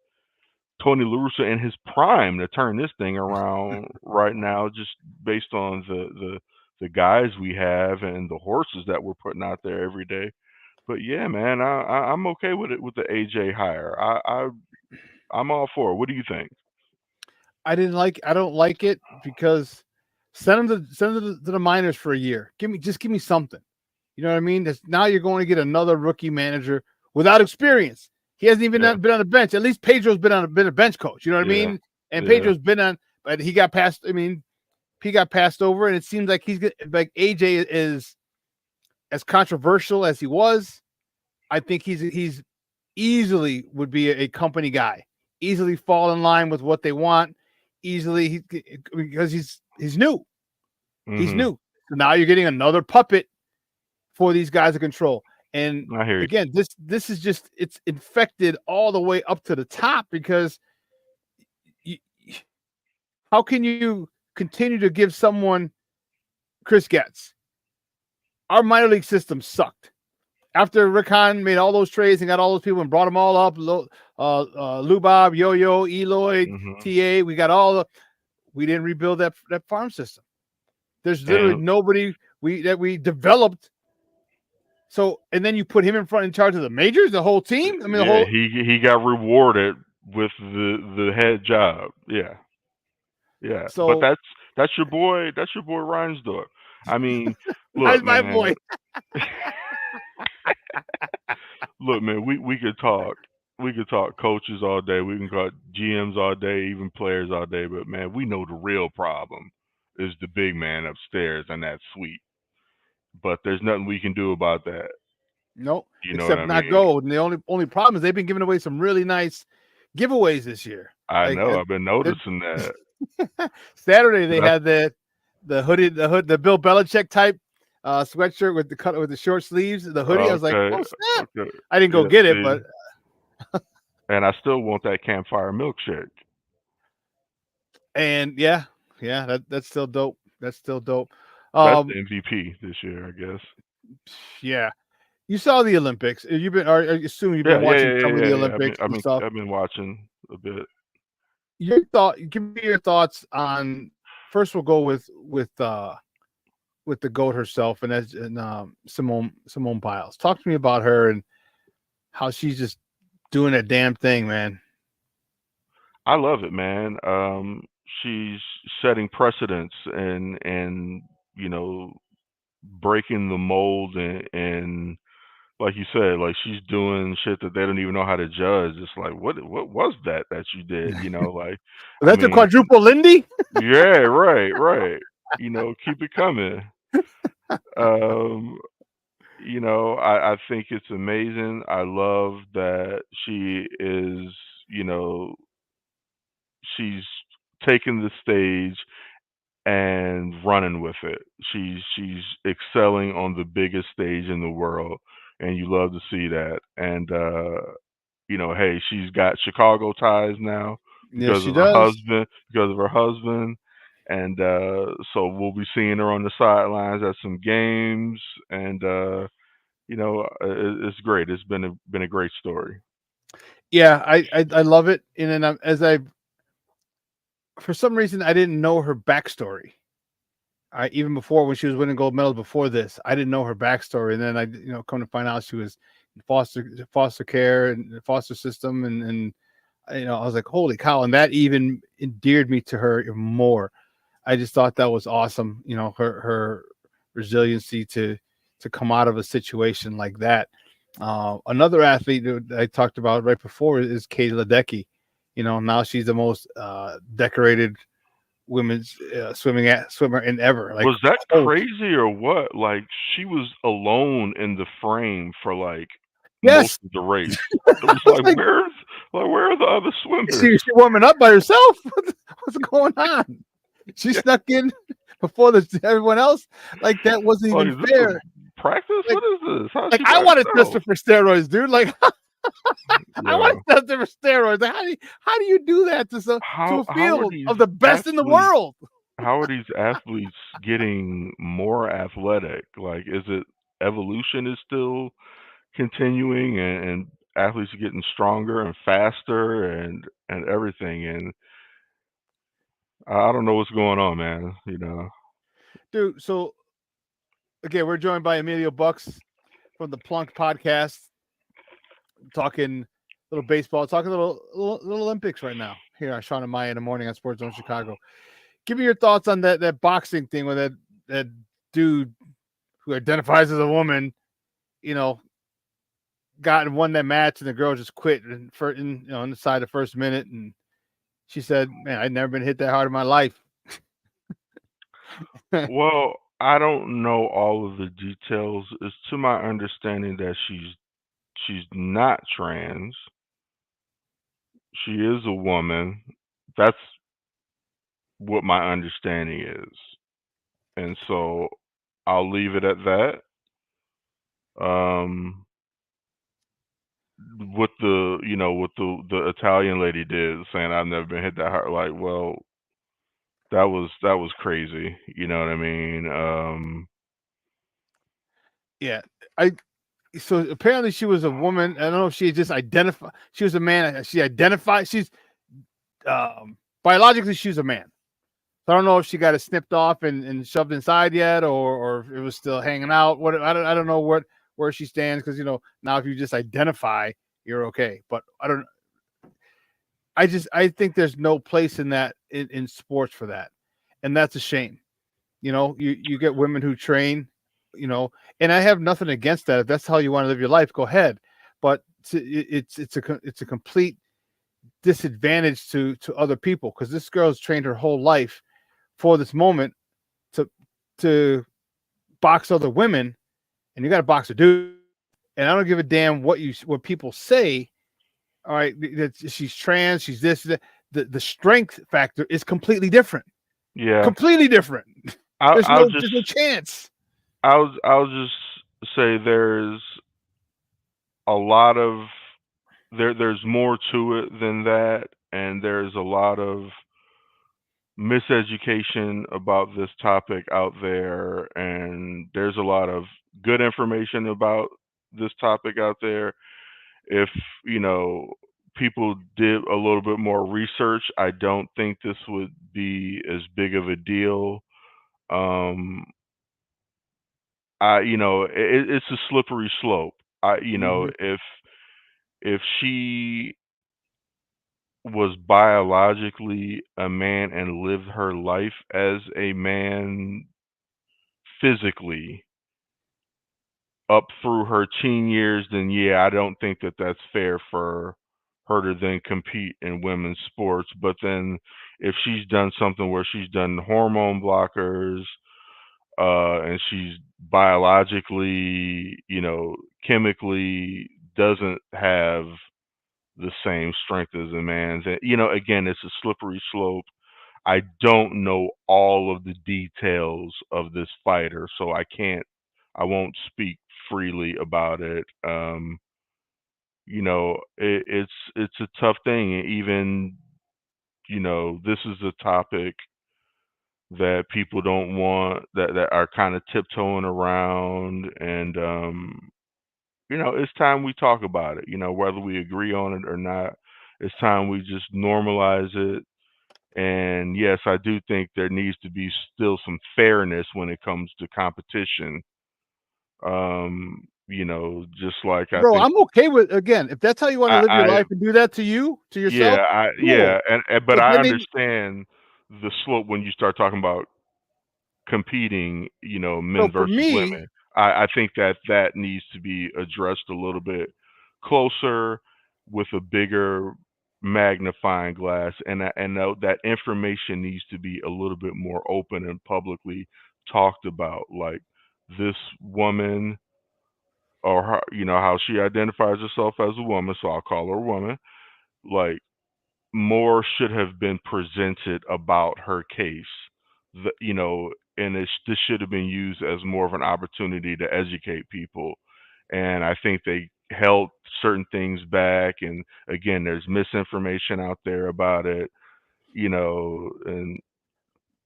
Tony La Russa in his prime to turn this thing around right now, just based on the guys we have and the horses that we're putting out there every day. But yeah, man, I'm okay with it with the AJ hire. I'm all for it. What do you think? I don't like it because send him to the minors for a year. Give me something. You know what I mean? Now you're going to get another rookie manager without experience. He hasn't even been on the bench. At least Pedro's been a bench coach. You know what I mean? And Pedro's been on, but he got passed. I mean, he got passed over, and it seems like like AJ is as controversial as he was. I think he's easily would be a company guy. Easily fall in line with what they want. Easily because he's new. Mm-hmm. He's new. So now you're getting another puppet for these guys to control. And I hear you. Again, this is just it's infected all the way up to the top because how can you continue to give someone Chris Getz? Our minor league system sucked. After Rick Hahn made all those trades and got all those people and brought them all up, Lubab, Yo-Yo, Eloy, TA, we didn't rebuild that farm system. There's literally nobody that we developed. So, and then you put him in charge of the majors, the whole team. I mean, he got rewarded with the head job. Yeah. So, but that's your boy. That's your boy Reinsdorf. I mean, look, my man. boy. Look, man. We could talk. We could talk coaches all day. We can talk GMs all day, even players all day. But man, we know the real problem is the big man upstairs in that suite. But there's nothing we can do about that. Nope. You know Except what I not mean? go. And the only problem is they've been giving away some really nice giveaways this year. I know. I've been noticing that. Saturday they had the Bill Belichick type sweatshirt with the short sleeves, the hoodie. I was like, oh snap! Okay. I didn't go get it, but and I still want that campfire milkshake. And that's still dope. That's still dope. That's the MVP this year, I guess. Yeah. You saw the Olympics. I assume you've been watching some of the Olympics and stuff. I've been watching a bit. Give me your thoughts on. First, we'll go with the GOAT herself, and Simone Biles. Talk to me about her and how she's just doing a damn thing, man. I love it, man. She's setting precedents and breaking the mold and like you said, like she's doing shit that they don't even know how to judge. It's like, what was that you did? Like that's a quadruple Lindy. Yeah, right. Keep it coming. I think it's amazing. I love that she is, she's taking the stage and running with it. She's excelling on the biggest stage in the world, and you love to see that. And hey, she's got Chicago ties now because of her husband. And so we'll be seeing her on the sidelines at some games, and it's great. It's been a great story. Yeah, I love it. And then for some reason I didn't know her backstory. I even before when she was winning gold medals before this, I didn't know her backstory. And then come to find out she was in foster care and the foster system, and I was like, holy cow! And that even endeared me to her even more. I just thought that was awesome. Her resiliency to come out of a situation like that. Another athlete that I talked about right before is Katie Ledecky. Now she's the most decorated women's swimmer in ever. Like, Was that oh, crazy or what? Like she was alone in the frame for like most yes, of the race. It was it's like where are the other swimmers? she warming up by herself. What's going on? She snuck in before everyone else. Like that wasn't Like, even is this fair. practice? Like, What is this? How's like she I by want to test her herself? for steroids, dude. Like I Yeah. want to test her for steroids. Like, how do you do that to a How are field these of the best in the athletes world? how are these athletes getting more athletic? Like, is it evolution is still continuing and athletes are getting stronger and faster and everything? And I don't know what's going on, man. Dude, so again, we're joined by Emilio Bucks from the Plunk podcast, talking little baseball, talking little Olympics right now here on Shawn and Maya in the morning on Sports Zone Chicago. Give me your thoughts on that boxing thing with that dude who identifies as a woman, got and won that match, and the girl just quit on the side of the first minute, and she said, "Man, I'd never been hit that hard in my life." Well, I don't know all of the details. It's to my understanding that she's not trans. She is a woman. That's what my understanding is. And so I'll leave it at that. Um, what the Italian lady did, saying I've never been hit that hard. Like, well, that was crazy. You know what I mean? Yeah, I. So apparently she was a woman. I don't know if she just identified. She was a man. She identified. She's biologically she's a man. So I don't know if she got it snipped off and shoved inside yet, or if it was still hanging out. What I don't know where she stands, because now if you just identify, you're okay. But I don't. I think there's no place in that in sports for that, and that's a shame. You get women who train, and I have nothing against that. If that's how you want to live your life, go ahead. But it's a complete disadvantage to other people, because this girl's trained her whole life for this moment to box other women, and you got to box a dude. And I don't give a damn what people say. All right, that she's trans, she's this, that. The strength factor is completely different. Yeah. Completely different. There's no chance. I'll just say there's a lot of there's more to it than that, and there's a lot of miseducation about this topic out there, and there's a lot of good information about this topic out there. If people did a little bit more research, I don't think this would be as big of a deal. It's a slippery slope. If she was biologically a man and lived her life as a man physically up through her teen years, then yeah, I don't think that that's fair for her to then compete in women's sports. But then if she's done something where she's done hormone blockers, and she's biologically, chemically doesn't have the same strength as a man's. And, again, it's a slippery slope. I don't know all of the details of this fighter, so I won't speak freely about it. It's a tough thing. Even, this is a topic that people don't want, that are kind of tiptoeing around, and it's time we talk about it. Whether we agree on it or not, it's time we just normalize it. And yes, I do think there needs to be still some fairness when it comes to competition. Just like I Bro, think I'm okay with, again, if that's how you want to live your I life and do that to you, to yourself, yeah, cool. but But I then they, understand the slope when you start talking about competing, so men for versus me, women. I think that needs to be addressed a little bit closer with a bigger magnifying glass, and that information needs to be a little bit more open and publicly talked about. Like this woman, or her, how she identifies herself as a woman, so I'll call her a woman. Like more should have been presented about her case, and this should have been used as more of an opportunity to educate people. And I think they held certain things back. And again, there's misinformation out there about it, and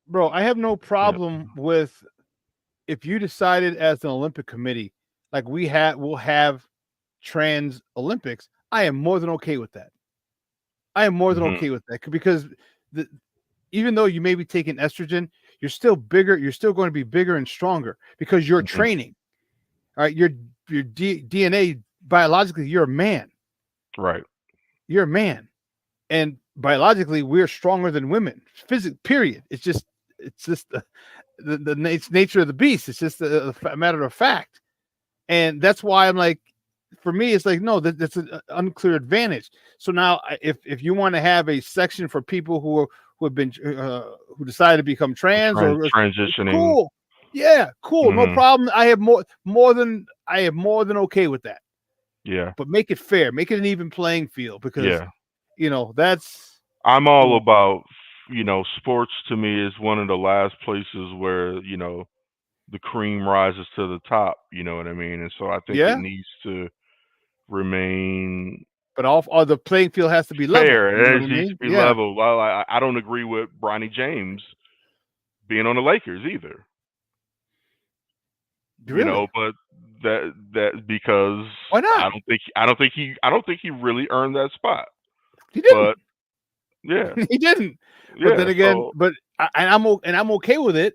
bro, I have no yeah. problem with, if you decided as an Olympic committee, like we'll have trans Olympics, I am more than okay with that. I am more than Mhm. okay with that, because even though you may be taking estrogen, you're still bigger. You're still going to be bigger and stronger because you're Mhm. training. All right, your DNA biologically, you're a man. Right. You're a man, and biologically, we're stronger than women. Physics, period. It's just the nature of the beast. It's just a matter of fact, and that's why I'm like, for me, it's like, no, that's an unclear advantage. So now, if you want to have a section for people who have been who decided to become trans, or Transitioning. cool, yeah, cool, no Mhm. problem. I have more than okay with that. Yeah. But make it fair, make it an even playing field, because Yeah. that's I'm all about, sports to me is one of the last places where, the cream rises to the top, you know what I mean? And so I think it yeah. needs to remain But all the playing field has to be level. fair. You know what I It needs to mean? be Yeah. level. Well, I don't agree with Bronny James being on the Lakers either. Really? But that because Why not? I don't think he really earned that spot. He didn't. But yeah. He didn't. But then Yeah. again, So I'm okay with it,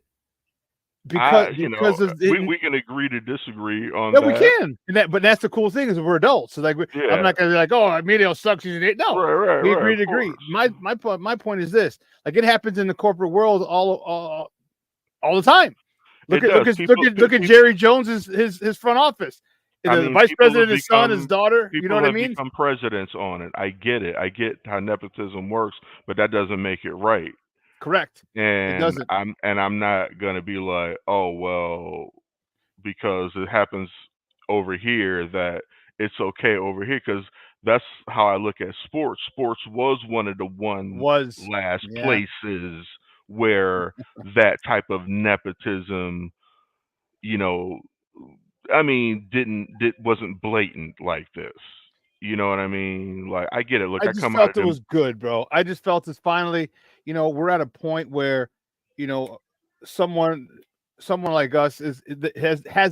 because of it. we can agree to disagree on Yeah, we that. can. But that's the cool thing, is we're adults. So like, I'm Yeah. not gonna be like, oh, Emilio sucks. He's an idiot. No, we Right, agree of to agree. course. My point is this: like, it happens in the corporate world all the time. It does. Look at Jerry Jones's his front office. I The mean, vice president, his son, his daughter. You know what I have mean? become presidents on it. I get it. I get how nepotism works, but that doesn't make it right. Correct. It And doesn't. I'm not gonna be like, oh well, because it happens over here that it's okay over here, because that's how I look at sports. Sports was one of the last Yeah. places where that type of nepotism, I mean, wasn't blatant like this. You know what I mean? Like, I get it. Look, I I just come out felt of it them. was good, bro. I just felt it's finally, we're at a point where, you know, someone like us has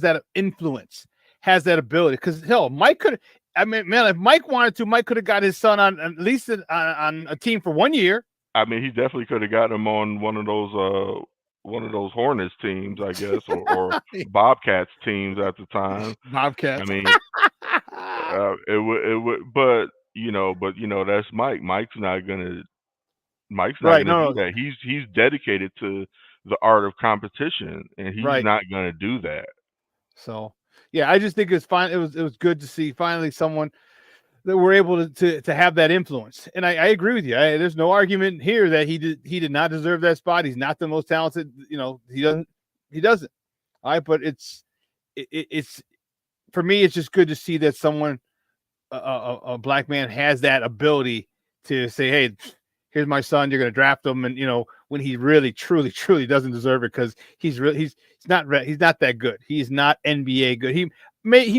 that influence, has that ability. Because hell, Mike could. I mean, man, if Mike wanted to, Mike could have got his son on at least on a team for 1 year. I mean, he definitely could have gotten him on one of those Hornets teams, I guess, or Bobcats teams at the time. Bobcats. I mean, it would, but that's Mike. Mike's not gonna Right? do No. that. He's dedicated to the art of competition, and he's Right. not gonna do that. So yeah, I just think it's fine. It was good to see finally someone that we're able to have that influence. And I agree with you. There's no argument here that he did not deserve that spot. He's not the most talented. He doesn't. All right, but it's for me, it's just good to see that someone, a black man, has that ability to say, hey, here's my son, you're going to draft him. And when he really truly doesn't deserve it, because he's not that good. He's not NBA good. He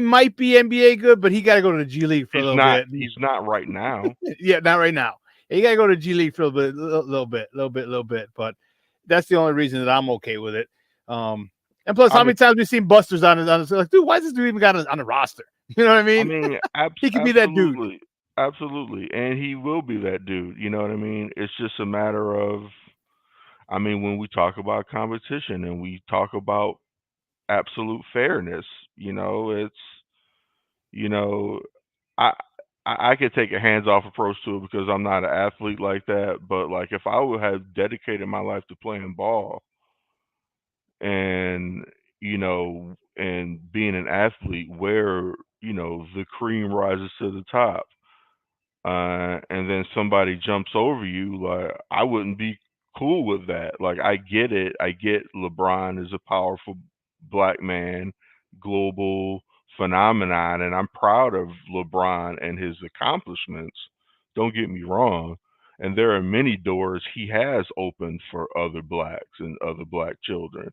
might be NBA good, but he got to go to the G League for a little bit. He's not right now. Yeah, not right now. You got to go to G League for a little bit. But that's the only reason that I'm okay with it. And plus, how many times we've seen Busters on it? Like, dude, why is this dude even got on the roster? You know what I mean? He could be that dude. Absolutely. And he will be that dude. You know what I mean? It's just a matter of, when we talk about competition and we talk about absolute fairness, I could take a hands-off approach to it because I'm not an athlete like that. But, like, if I would have dedicated my life to playing ball and, and being an athlete where, the cream rises to the top, and then somebody jumps over you, like, I wouldn't be cool with that. Like, I get it. I get LeBron is a powerful black man, global phenomenon, and I'm proud of LeBron and his accomplishments. Don't get me wrong. And there are many doors he has opened for other blacks and other black children.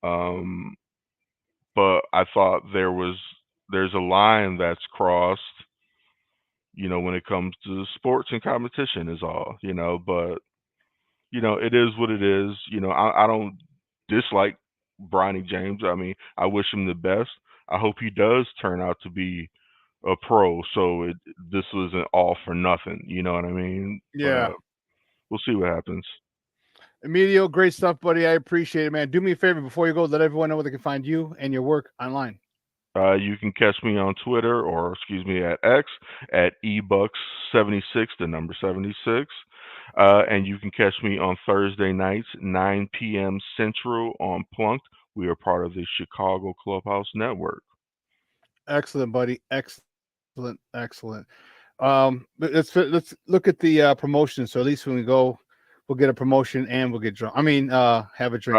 But I thought there's a line that's crossed, when it comes to sports and competition is all, but, it is what it is. I don't dislike Bronny James. I wish him the best. I hope he does turn out to be a pro. So this wasn't all for nothing. You know what I mean? Yeah. But, we'll see what happens. Emilio, great stuff, buddy. I appreciate it, man. Do me a favor before you go. Let everyone know where they can find you and your work online. You can catch me on Twitter at X at ebucks76, the number 76. And you can catch me on Thursday nights, 9 p.m. Central on Plunked. We are part of the Chicago Clubhouse Network. Excellent, buddy. Excellent. Let's look at the promotion. So at least when we go, we'll get a promotion and we'll get drunk. Have a drink.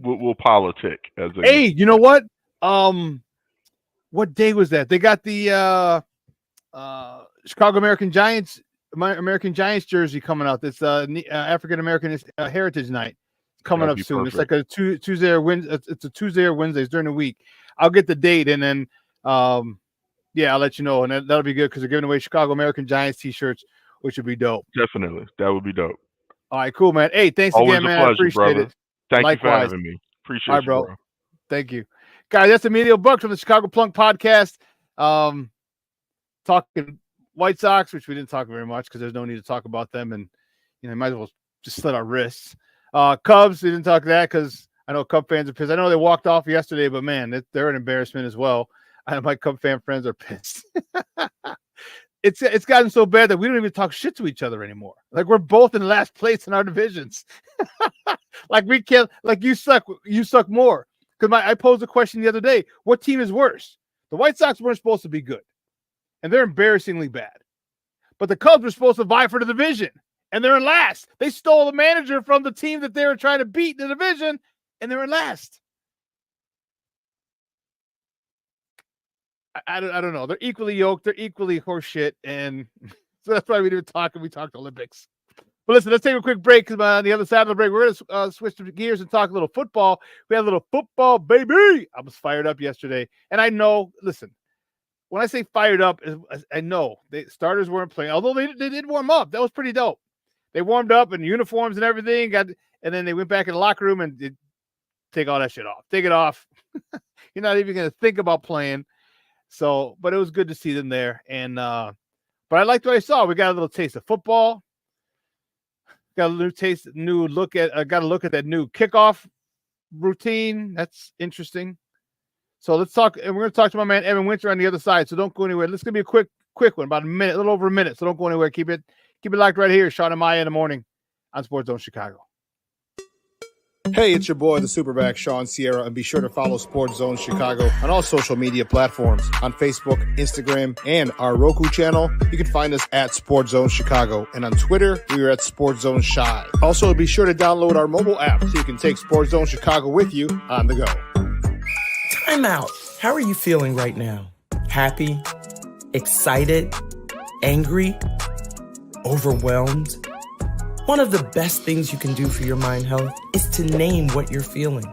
We'll politic. Hey, you know what? What day was that? They got the Chicago American Giants jersey coming out. It's African American Heritage Night. It's coming up soon. Perfect. It's like a Tuesday or Wednesday. It's a Tuesday or Wednesdays during the week. I'll get the date and then I'll let you know, and that'll be good because they're giving away Chicago American Giants t-shirts, which would be dope. Definitely, that would be dope. All right, cool, man. Hey, thanks Always again, man. Pleasure, I appreciate brother. it. Thank Likewise. you for having me. Appreciate All right, you, bro. Thank you, guys. That's Emilio Bucks from the Chicago Plunk podcast. Talking White Sox, which we didn't talk very much because there's no need to talk about them, and might as well just slit our wrists. Cubs, we didn't talk that because I know Cub fans are pissed. I know they walked off yesterday, but man, they're an embarrassment as well. My Cub fan friends are pissed. It's gotten so bad that we don't even talk shit to each other anymore. Like we're both in last place in our divisions. Like we can't. Like you suck more. Because I posed a question the other day: what team is worse? The White Sox weren't supposed to be good, and they're embarrassingly bad. But the Cubs were supposed to vie for the division, and they're in last. They stole the manager from the team that they were trying to beat in the division, and they're in last. I don't know. They're equally yoked. They're equally horseshit, and so that's why we didn't talk. And we talked Olympics. But listen, let's take a quick break because on the other side of the break, we're going to switch to gears and talk a little football. We had a little football, baby. I was fired up yesterday, and I know. Listen, when I say fired up, I know the starters weren't playing, although they did warm up. That was pretty dope. They warmed up in uniforms and everything, and then they went back in the locker room and take all that shit off. Take it off. You're not even going to think about playing. So, but it was good to see them there. And, but I liked what I saw. We got a little taste of football. Got a new look at that new kickoff routine. That's interesting. So let's talk, and we're going to talk to my man, Evan Winter, on the other side. So don't go anywhere. This is going to be a quick one, about a minute, a little over a minute. So don't go anywhere. Keep it locked right here. Shawn and Maya in the morning on Sports Zone Chicago. Hey, it's your boy, the SuperBack, Shawn Sierra, and be sure to follow Sports Zone Chicago on all social media platforms, on Facebook, Instagram, and our Roku channel. You can find us at Sports Zone Chicago, and on Twitter, we are at Sports Zone Shy. Also, be sure to download our mobile app so you can take Sports Zone Chicago with you on the go. Time out. How are you feeling right now? Happy? Excited? Angry? Overwhelmed? One of the best things you can do for your mind health is to name what you're feeling.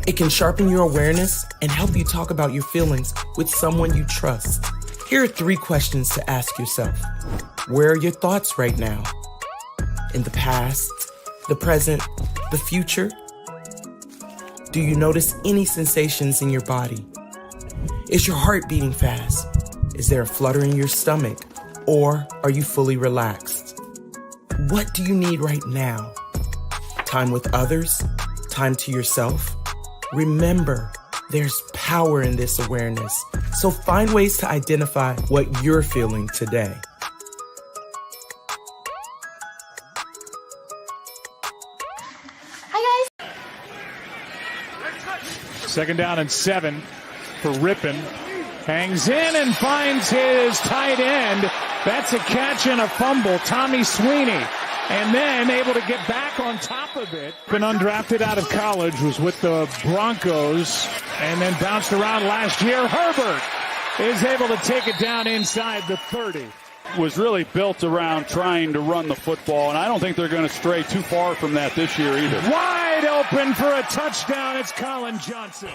It can sharpen your awareness and help you talk about your feelings with someone you trust. Here are 3 questions to ask yourself. Where are your thoughts right now? In the past, the present, the future? Do you notice any sensations in your body? Is your heart beating fast? Is there a flutter in your stomach? Or are you fully relaxed? What do you need right now? Time with others? Time to yourself? Remember, there's power in this awareness. So find ways to identify what you're feeling today. Hi, guys. Second down and 7 for Rippon. Hangs in and finds his tight end. That's a catch and a fumble. Tommy Sweeney. And then able to get back on top of it. Been undrafted out of college, was with the Broncos, and then bounced around last year. Herbert is able to take it down inside the 30. Was really built around trying to run the football, and I don't think they're going to stray too far from that this year either. Wide open for a touchdown. It's Colin Johnson.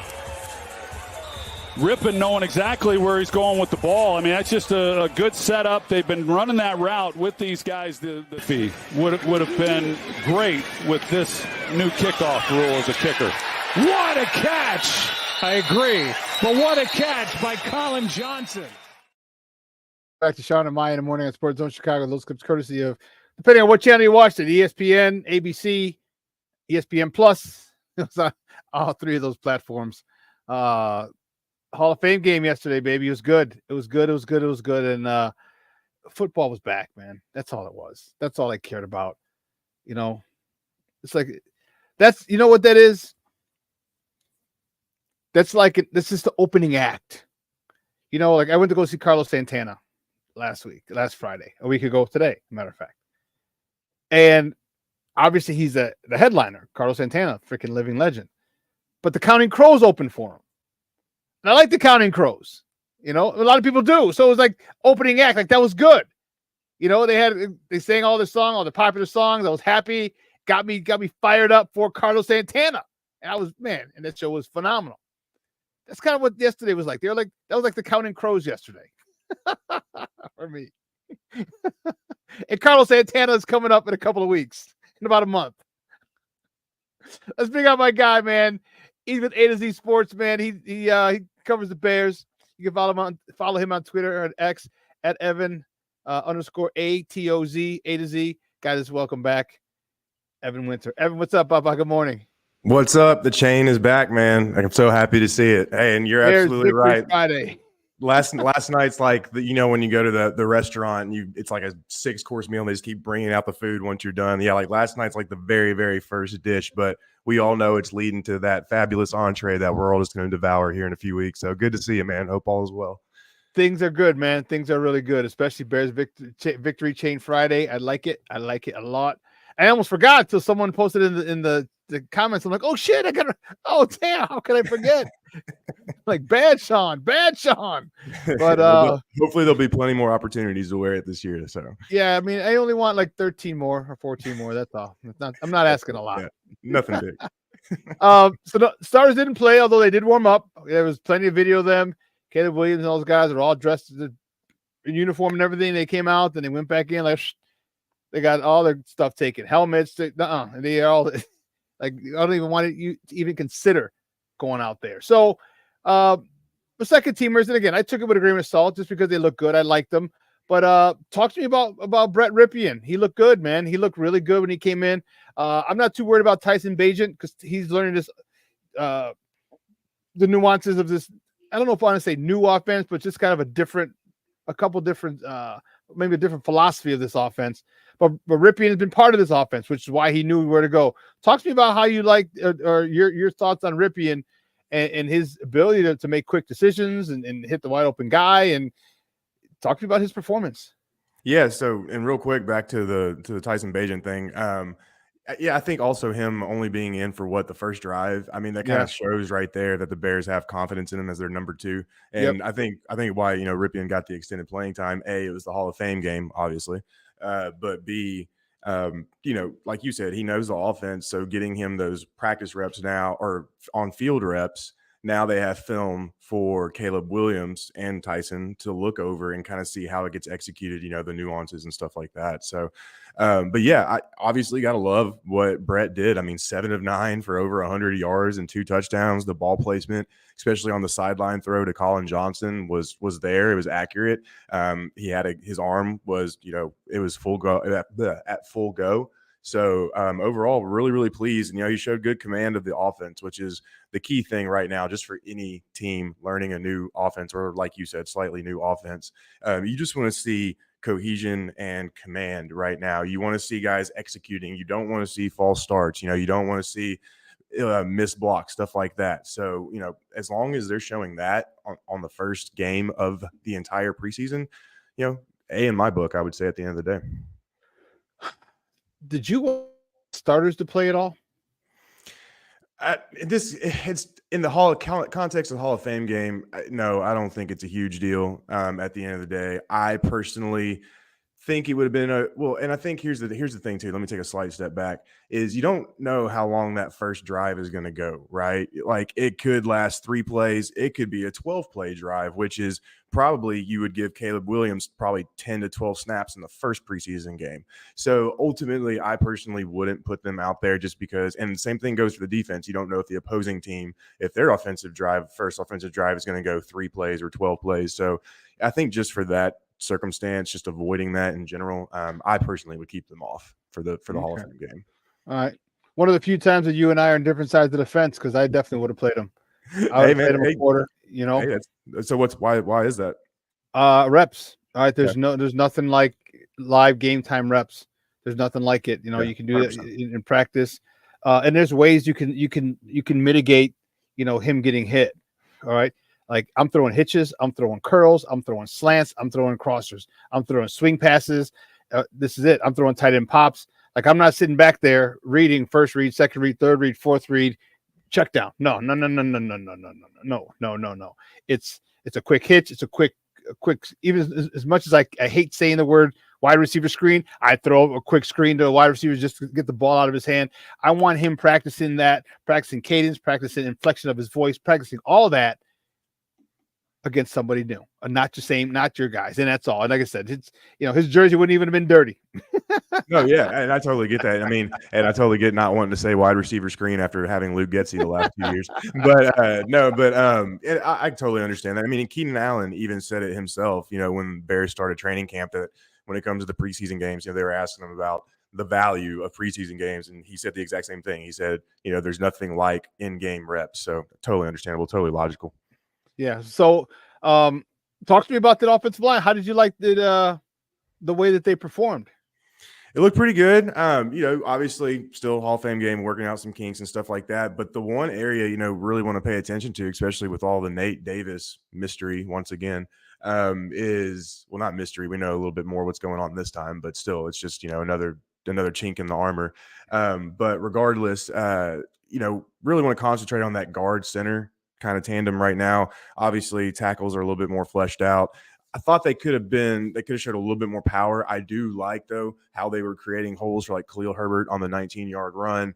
Rippon knowing exactly where he's going with the ball. I mean, that's just a good setup. They've been running that route with these guys. The fee would have been great with this new kickoff rule as a kicker. What a catch! I agree. But what a catch by Colin Johnson. Back to Shawn and Maya in the morning on Sports Zone Chicago. Those clips courtesy of, depending on what channel you watched it, ESPN, ABC, ESPN Plus. It was on all three of those platforms. Hall of Fame game yesterday, baby. It was good. It was good. And football was back, man. That's all it was. That's all I cared about. You know, it's like, you know what that is? That's like, this is the opening act. You know, like I went to go see Carlos Santana last Friday, a week ago today, matter of fact. And obviously he's the headliner, Carlos Santana, freaking living legend. But the Counting Crows opened for him. And I like the Counting Crows. You know, a lot of people do. So it was like opening act, like that was good. You know, they sang all the popular songs. I was happy. Got me fired up for Carlos Santana. And and that show was phenomenal. That's kind of what yesterday was like. That was like the Counting Crows yesterday. For me. And Carlos Santana is coming up in a couple of weeks, in about a month. Let's bring out my guy, man. He's with A to Z Sports, man. He covers the Bears. You can follow him on Twitter or at X at Evan _ATOZ, A to Z. Guys, welcome back. Evan Winter. Evan, what's up, Papa? Good morning. What's up? The chain is back, man. I'm so happy to see it. Hey, and you're absolutely right. Friday. Last night's like when you go to the restaurant, it's like a 6-course meal and they just keep bringing out the food once you're done. Yeah, like last night's like the very, very first dish, but we all know it's leading to that fabulous entree that we're all just going to devour here in a few weeks. So good to see you, man. Hope all is well. Things are good, man. Things are really good, especially Bears Victory Chain Friday. I like it. I like it a lot. I almost forgot until someone posted in the comments. I'm like, oh shit, oh damn, how could I forget? Like bad Shawn. But hopefully there'll be plenty more opportunities to wear it this year. So yeah, I mean, I only want like 13 more or 14 more. That's all. I'm not asking a lot. Yeah, nothing big. So the Stars didn't play, although they did warm up. There was plenty of video of them. Caleb Williams and all those guys are all dressed in uniform and everything. They came out, then they went back in. Like they got all their stuff taken, helmets. And they all like I don't even want you to even consider going out there. So the second teamers, and again, I took it with a grain of salt just because they look good. I liked them. But talk to me about Brett Ripien. He looked good, man. He looked really good when he came in. I'm not too worried about Tyson Bagent because he's learning this the nuances of this. I don't know if I want to say new offense, but just kind of a couple different maybe a different philosophy of this offense. But Ripien has been part of this offense, which is why he knew where to go. Talk to me about how you like or your thoughts on Ripien and his ability to make quick decisions and hit the wide open guy, and talk to me about his performance. Yeah. So, and real quick, back to the Tyson Bagent thing. Yeah, I think also him only being in for the first drive. I mean, that kind of shows right there that the Bears have confidence in him as their number 2. And I think why Ripien got the extended playing time. A, it was the Hall of Fame game, obviously, but B, like you said, he knows the offense. So getting him those practice reps now or on field reps now they have film for Caleb Williams and Tyson to look over and kind of see how it gets executed, the nuances and stuff like that. So, but yeah, I obviously got to love what Brett did. I mean, 7 of 9 for over 100 yards and 2 touchdowns. The ball placement, especially on the sideline throw to Colin Johnson, was there. It was accurate. He had his arm was, it was full go at full go. So overall, really, really pleased. And, he showed good command of the offense, which is the key thing right now, just for any team learning a new offense, or like you said, slightly new offense. You just want to see cohesion and command right now. You want to see guys executing. You don't want to see false starts. You don't want to see missed blocks, stuff like that. So, as long as they're showing that on the first game of the entire preseason, A in my book, I would say at the end of the day. Did you want starters to play at all? It's in the context of the Hall of Fame game. No, I don't think it's a huge deal. At the end of the day, I personally think it would have been and I think here's the thing too. Let me take a slight step back. Is you don't know how long that first drive is going to go, right? Like it could last 3 plays. It could be a 12-play drive, which is probably you would give Caleb Williams probably 10 to 12 snaps in the first preseason game. So ultimately, I personally wouldn't put them out there just because, and the same thing goes for the defense. You don't know if the opposing team, if their first offensive drive is going to go 3 plays or 12 plays. So I think just for that circumstance, just avoiding that in general, I personally would keep them off for the Hall of Fame game. All right. One of the few times that you and I are on different sides of the fence, because I definitely would have played them. I would have played them a quarter, So why is that? Reps. All right. There's nothing like live game time reps. There's nothing like it. You can do 100%. That in practice. And there's ways you can mitigate, him getting hit. All right. Like I'm throwing hitches, I'm throwing curls, I'm throwing slants, I'm throwing crossers, I'm throwing swing passes. This is it. I'm throwing tight end pops. Like I'm not sitting back there reading first read, second read, third read, fourth read, check down. No. It's a quick hitch. It's a quick. Even as much as I hate saying the word wide receiver screen, I throw a quick screen to a wide receiver just to get the ball out of his hand. I want him practicing that, practicing cadence, practicing inflection of his voice, practicing all that against somebody new, not your guys. And that's all. And like I said, it's, his jersey wouldn't even have been dirty. No, yeah. And I totally get that. I mean, and I totally get not wanting to say wide receiver screen after having Luke Getsy the last 2 years, but I totally understand that. I mean, Keenan Allen even said it himself, when Bears started training camp, that when it comes to the preseason games, they were asking him about the value of preseason games. And he said the exact same thing. He said, there's nothing like in-game reps. So totally understandable, totally logical. Yeah. So, talk to me about that offensive line. How did you like the way that they performed? It looked pretty good. Obviously still Hall of Fame game, working out some kinks and stuff like that. But the one area, really want to pay attention to, especially with all the Nate Davis mystery once again, is, well, not mystery. We know a little bit more what's going on this time, but still it's just, another chink in the armor. But regardless, really want to concentrate on that guard center kind of tandem right now. Obviously tackles are a little bit more fleshed out. I thought they could have showed a little bit more power. I do like, though, how they were creating holes for like Khalil Herbert on the 19-yard run.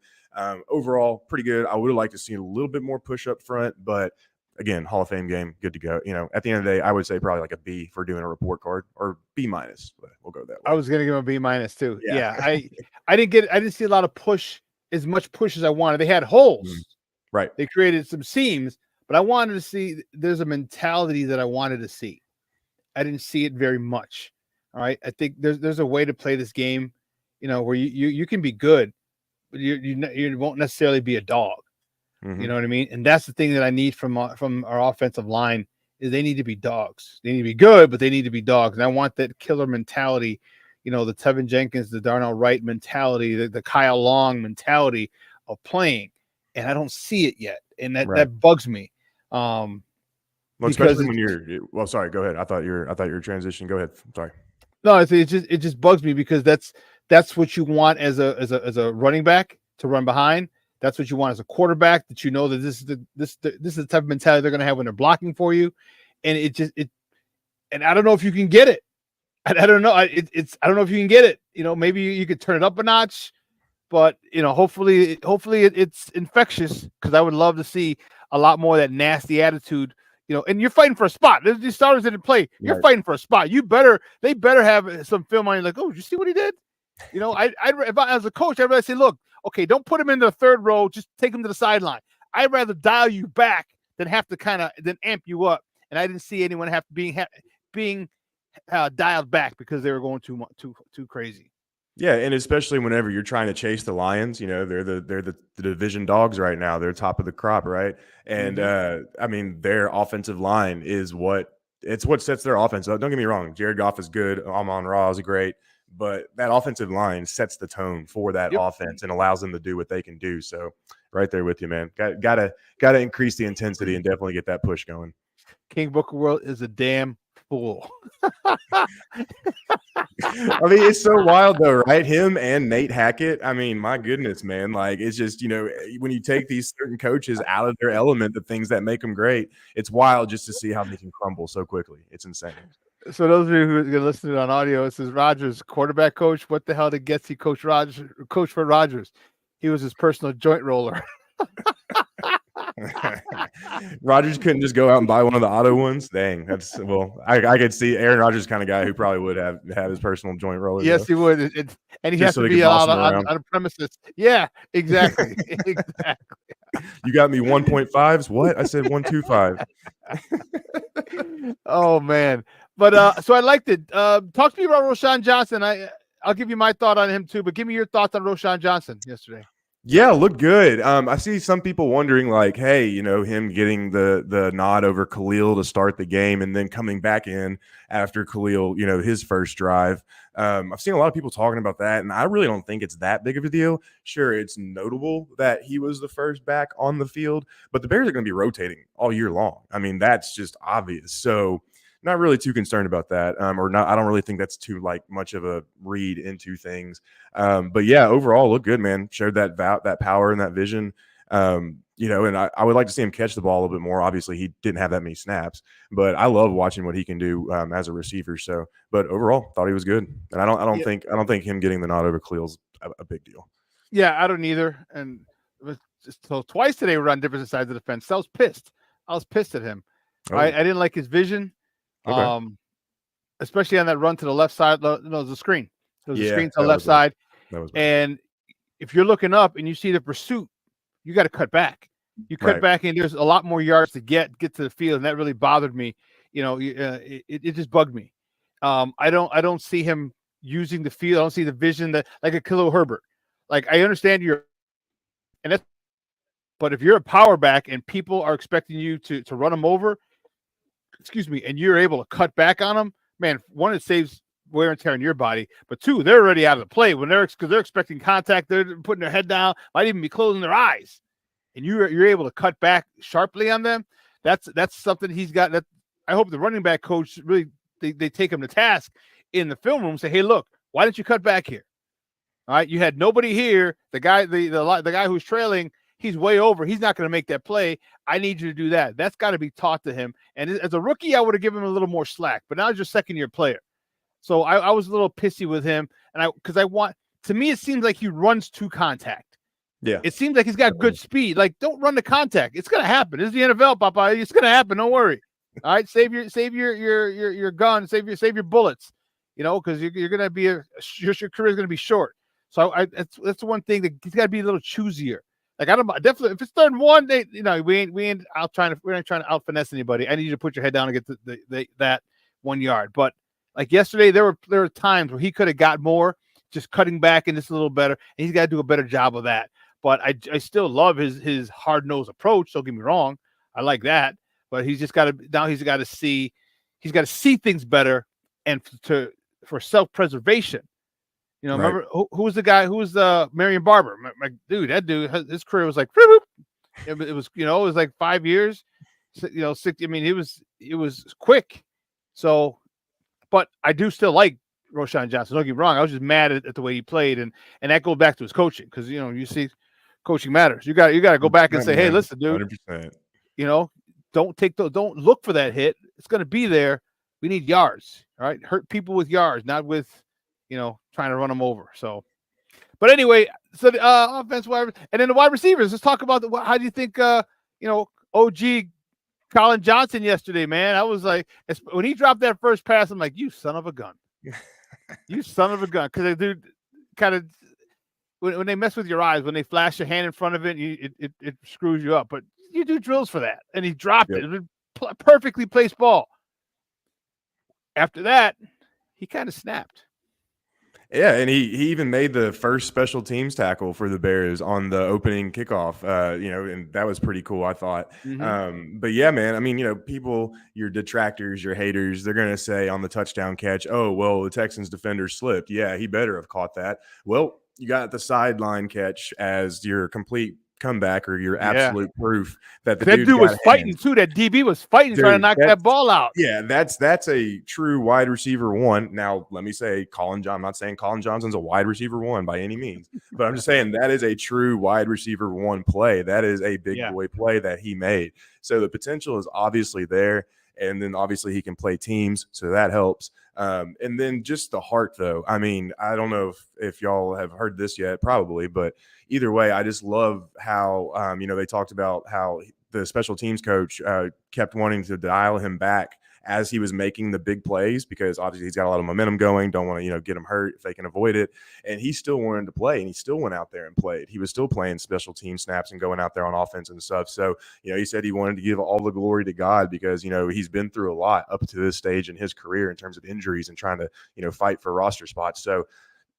Overall, pretty good. I would have liked to see a little bit more push up front, but again, Hall of Fame game, good to go. At the end of the day, I would say probably like a B for doing a report card, or B-, but we'll go that way. I was going to give him a B- too. Yeah. I didn't see a lot of push, as much push as I wanted. They had holes. Right. They created some seams, but I wanted to see, there's a mentality that I wanted to see. I didn't see it very much. All right. I think there's a way to play this game, where you can be good, but you won't necessarily be a dog. Mm-hmm. You know what I mean? And that's the thing that I need from our offensive line, is they need to be dogs. They need to be good, but they need to be dogs. And I want that killer mentality, the Tevin Jenkins, the Darnell Wright mentality, the Kyle Long mentality of playing. And I don't see it yet. And that bugs me. Well, especially when sorry, go ahead. I thought you were transitioning. Go ahead. Sorry. No, it just bugs me, because that's what you want as a running back, to run behind. That's what you want as a quarterback, that that this is the type of mentality they're going to have when they're blocking for you. And and I don't know if you can get it. I don't know. I don't know if you can get it. Maybe you could turn it up a notch, but hopefully it's infectious, because I would love to see a lot more of that nasty attitude. And you're fighting for a spot. These starters didn't play. You're fighting for a spot. They better have some film on you. Like, oh, did you see what he did? As a coach, I'd rather say, look, okay, don't put him in the third row. Just take him to the sideline. I'd rather dial you back than have to than amp you up. And I didn't see anyone being dialed back because they were going too crazy. Yeah, and especially whenever you're trying to chase the Lions, they're the division dogs right now. They're top of the crop, right? And I mean, their offensive line is what sets their offense up. Don't get me wrong, Jared Goff is good. Amon-Ra is great, but that offensive line sets the tone for that offense and allows them to do what they can do. So, right there with you, man. Gotta increase the intensity and definitely get that push going. King Booker World is a damn fool. I mean, it's so wild though, right? Him and Nate Hackett. I mean, my goodness, man. Like, it's just, when you take these certain coaches out of their element, the things that make them great, it's wild just to see how they can crumble so quickly. It's insane. So those of you who are going to listen to it on audio, it says Rodgers, quarterback coach. What the hell did Getsy coach for Rodgers? He was his personal joint roller. Rodgers couldn't just go out and buy one of the auto ones. Dang, I could see Aaron Rodgers kind of guy who probably would have his personal joint roller. Yes, he would, and he has to be on a premises. Yeah, exactly, exactly. You got me 1.5s. What? I said 1.25. Oh man, but so I liked it. Talk to me about Roschon Johnson. I'll give you my thought on him too, but give me your thoughts on Roschon Johnson yesterday. Yeah, looked good. I see some people wondering, like, hey, him getting the nod over Khalil to start the game and then coming back in after Khalil, his first drive. I've seen a lot of people talking about that, and I really don't think it's that big of a deal. Sure, it's notable that he was the first back on the field, but the Bears are going to be rotating all year long. I mean, that's just obvious. So not really too concerned about that, or not. I don't really think that's too much of a read into things. But yeah, overall, look good, man. Showed that power and that vision. And I would like to see him catch the ball a little bit more. Obviously, he didn't have that many snaps, but I love watching what he can do as a receiver. So, but overall, thought he was good. And I don't think him getting the nod over Khalil's a big deal. Yeah, I don't either. And so twice today we're on different sides of the fence. I was pissed. At him. Oh. I didn't like his vision. Okay. Especially on that run to the left side. No, it was a screen. It was a screen to the left side. And if you're looking up and you see the pursuit, you got to cut back. You cut back, and there's a lot more yards to get to the field, and that really bothered me. It just bugged me. I don't see him using the field. I don't see the vision that like a Khalil Herbert. Like, I understand but if you're a power back and people are expecting you to run them over, and you're able to cut back on them, man, one, it saves wear and tear in your body, but two, they're already out of the play because they're expecting contact. They're putting their head down, might even be closing their eyes, and you're able to cut back sharply on them. That's something he's got. That I hope the running back coach really they take him to task in the film room. Say, hey, look, why didn't you cut back here? All right, you had nobody here. The guy who's trailing, he's way over. He's not going to make that play. I need you to do that. That's got to be taught to him. And as a rookie, I would have given him a little more slack. But now he's your second-year player. So I was a little pissy with him. And to me, it seems like he runs to contact. Yeah. It seems like he's got good speed. Like, don't run to contact. It's going to happen. It's the NFL, Papa. It's going to happen. Don't worry. All right. Save your gun. Save your bullets, because you're going to be your career is going to be short. So that's the one thing that he's got to be a little choosier. Like, I don't definitely if it's 3rd and 1, we ain't trying to out finesse anybody. I need you to put your head down and get that 1 yard. But like yesterday, there were times where he could have got more, just cutting back and just a little better, and he's got to do a better job of that. But I still love his hard nosed approach. Don't get me wrong, I like that. But he's just got to see things better, and for self preservation. Remember who was the guy? Who was the Marion Barber? That dude, his career was like, it was, it was like 5 years, 6. I mean, it was quick. So, but I do still like Roschon Johnson. Don't get me wrong. I was just mad at the way he played, and that goes back to his coaching, because you see, coaching matters. You got to go back and say, hey, listen, dude, 100%. Don't look for that hit. It's going to be there. We need yards. All right, hurt people with yards, not with trying to run them over. So, but anyway, so the offense, and then the wide receivers. Let's talk about how do you think, OG Colin Johnson yesterday, man. I was like, when he dropped that first pass, I'm like, you son of a gun. You son of a gun. Because the dude kind of, when they mess with your eyes, when they flash your hand in front of it, it screws you up. But you do drills for that. And he dropped it. It was a perfectly placed ball. After that, he kind of snapped. Yeah, and he even made the first special teams tackle for the Bears on the opening kickoff, and that was pretty cool, I thought. But yeah, man, I mean, people, your detractors, your haters, they're going to say on the touchdown catch, oh, well, the Texans defender slipped. Yeah, he better have caught that. Well, you got the sideline catch as your complete comeback or your absolute proof that the dude was fighting too. That DB was fighting, trying to knock that ball out. Yeah, that's a true wide receiver one. Now, let me say I'm not saying Colin Johnson's a wide receiver one by any means, but I'm just saying that is a true wide receiver one play. That is a big boy play that he made. So the potential is obviously there. And then obviously he can play teams, so that helps. And then just the heart, though. I mean, I don't know if y'all have heard this yet, probably, but either way, I just love how, they talked about how the special teams coach kept wanting to dial him back as he was making the big plays, because obviously he's got a lot of momentum going, don't want to, get him hurt if they can avoid it. And he still wanted to play, and he still went out there and played. He was still playing special team snaps and going out there on offense and stuff. So, he said he wanted to give all the glory to God because, he's been through a lot up to this stage in his career in terms of injuries and trying to, fight for roster spots. So,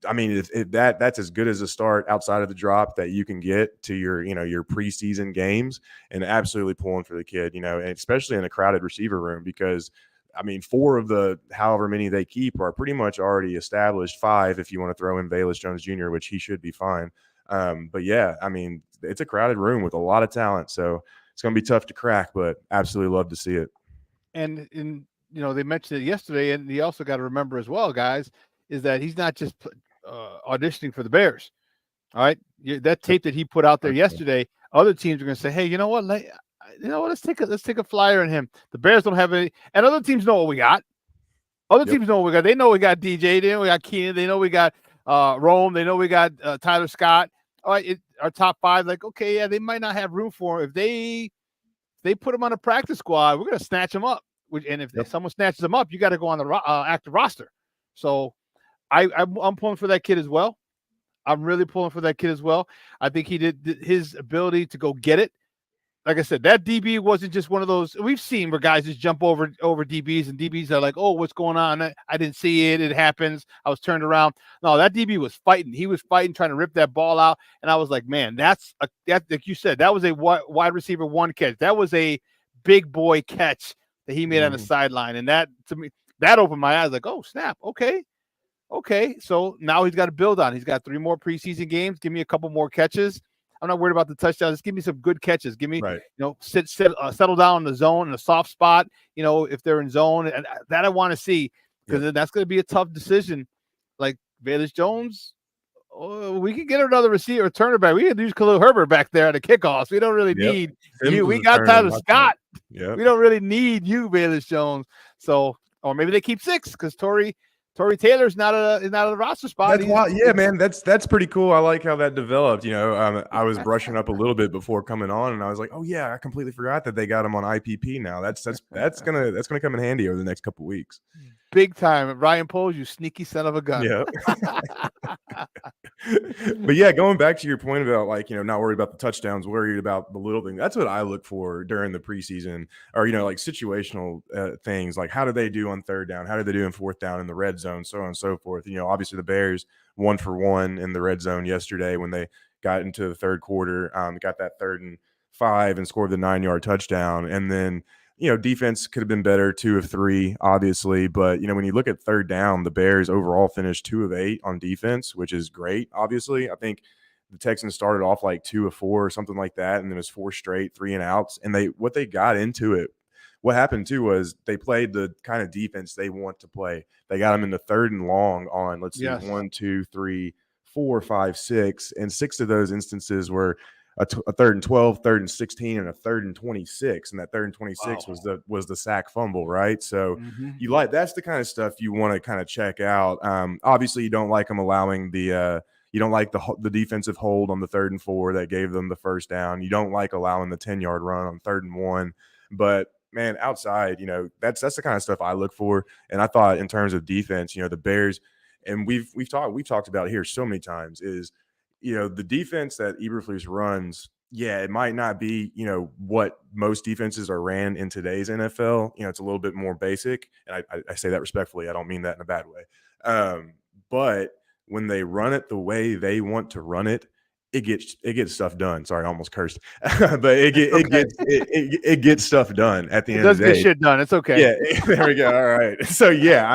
I mean, that's as good as a start outside of the drop that you can get to your preseason games, and absolutely pulling for the kid, and especially in a crowded receiver room, because I mean, 4 of the however many they keep are pretty much already established. 5 if you want to throw in Velus Jones Jr., which he should be fine. But yeah, I mean, it's a crowded room with a lot of talent, so it's going to be tough to crack, but absolutely love to see it. And they mentioned it yesterday, and you also got to remember as well, guys, is that he's not just auditioning for the Bears. All right, that tape that he put out there yesterday, other teams are going to say, "Hey, you know what? Let's take a flyer on him." The Bears don't have any, and other teams know what we got. Other teams know what we got. They know we got DJ. They know we got Keenan. They know we got Rome. They know we got Tyler Scott. All right, our top 5. Like, okay, yeah, they might not have room for him. If they put him on a practice squad, we're going to snatch him up. And if someone snatches him up, you got to go on the active roster. So I'm pulling for that kid as well. I'm really pulling for that kid as well. I think he did his ability to go get it. Like I said, that DB wasn't just one of those we've seen where guys just jump over DBs, and DBs are like, "Oh, what's going on? I didn't see it. It happens. I was turned around." No, that DB was fighting. He was fighting, trying to rip that ball out. And I was like, man, that's like you said, that was a wide receiver one catch. That was a big boy catch that he made on the sideline. And that, to me, that opened my eyes. Like, oh, snap. Okay. So now he's got to build on. He's got 3 more preseason games. Give me a couple more catches. I'm not worried about the touchdowns. Just give me some good catches. Give me, settle down in the zone in a soft spot. If they're in zone, and that I want to see, because that's going to be a tough decision. Like Velus Jones, we can get another receiver, turner back. We can use Khalil Herbert back there at the kickoffs. We don't really need you. We got Tyler Scott. We don't really need you, Velus Jones. So, or maybe they keep 6 because Torrey Taylor's not a roster spot. That's wild. Yeah, man, that's pretty cool. I like how that developed. I was brushing up a little bit before coming on, and I was like, oh yeah, I completely forgot that they got him on IPP now. That's gonna come in handy over the next couple weeks. Big time, Ryan Poles, you sneaky son of a gun. Yeah. But yeah, going back to your point about not worried about the touchdowns, worried about the little thing. That's what I look for during the preseason, or situational things, like how do they do on 3rd down, how do they do in 4th down, in the red zone, so on and so forth. Obviously the Bears 1 for 1 in the red zone yesterday when they got into the 3rd quarter, got that 3rd and 5 and scored the 9-yard touchdown, and then. Defense could have been better, 2 of 3, obviously. But, when you look at 3rd down, the Bears overall finished 2 of 8 on defense, which is great, obviously. I think the Texans started off like 2 of 4 or something like that, and then it was 4 straight 3-and-outs. And what they got into it, what happened too was they played the kind of defense they want to play. They got them into 3rd and long on, 1, 2, 3, 4, 5, 6. And 6 of those instances were a 3rd and 12, 3rd and 16, and a 3rd and 26, and that 3rd and 26 was the sack fumble, right? So that's the kind of stuff you want to kind of check out. Obviously, you don't like them allowing the You don't like the defensive hold on the 3rd and 4 that gave them the first down. You don't like allowing the 10-yard run on 3rd and 1. But man, outside, that's the kind of stuff I look for. And I thought in terms of defense, the Bears, and we've talked about it here so many times, is the defense that Eberflus runs. Yeah, it might not be, what most defenses are ran in today's NFL. It's a little bit more basic. And I say that respectfully. I don't mean that in a bad way. But when they run it the way they want to run it, it gets stuff done. Sorry, I almost cursed. But it gets stuff done at the end of the day. It does get shit done. It's okay. Yeah, there we go. All right. So yeah,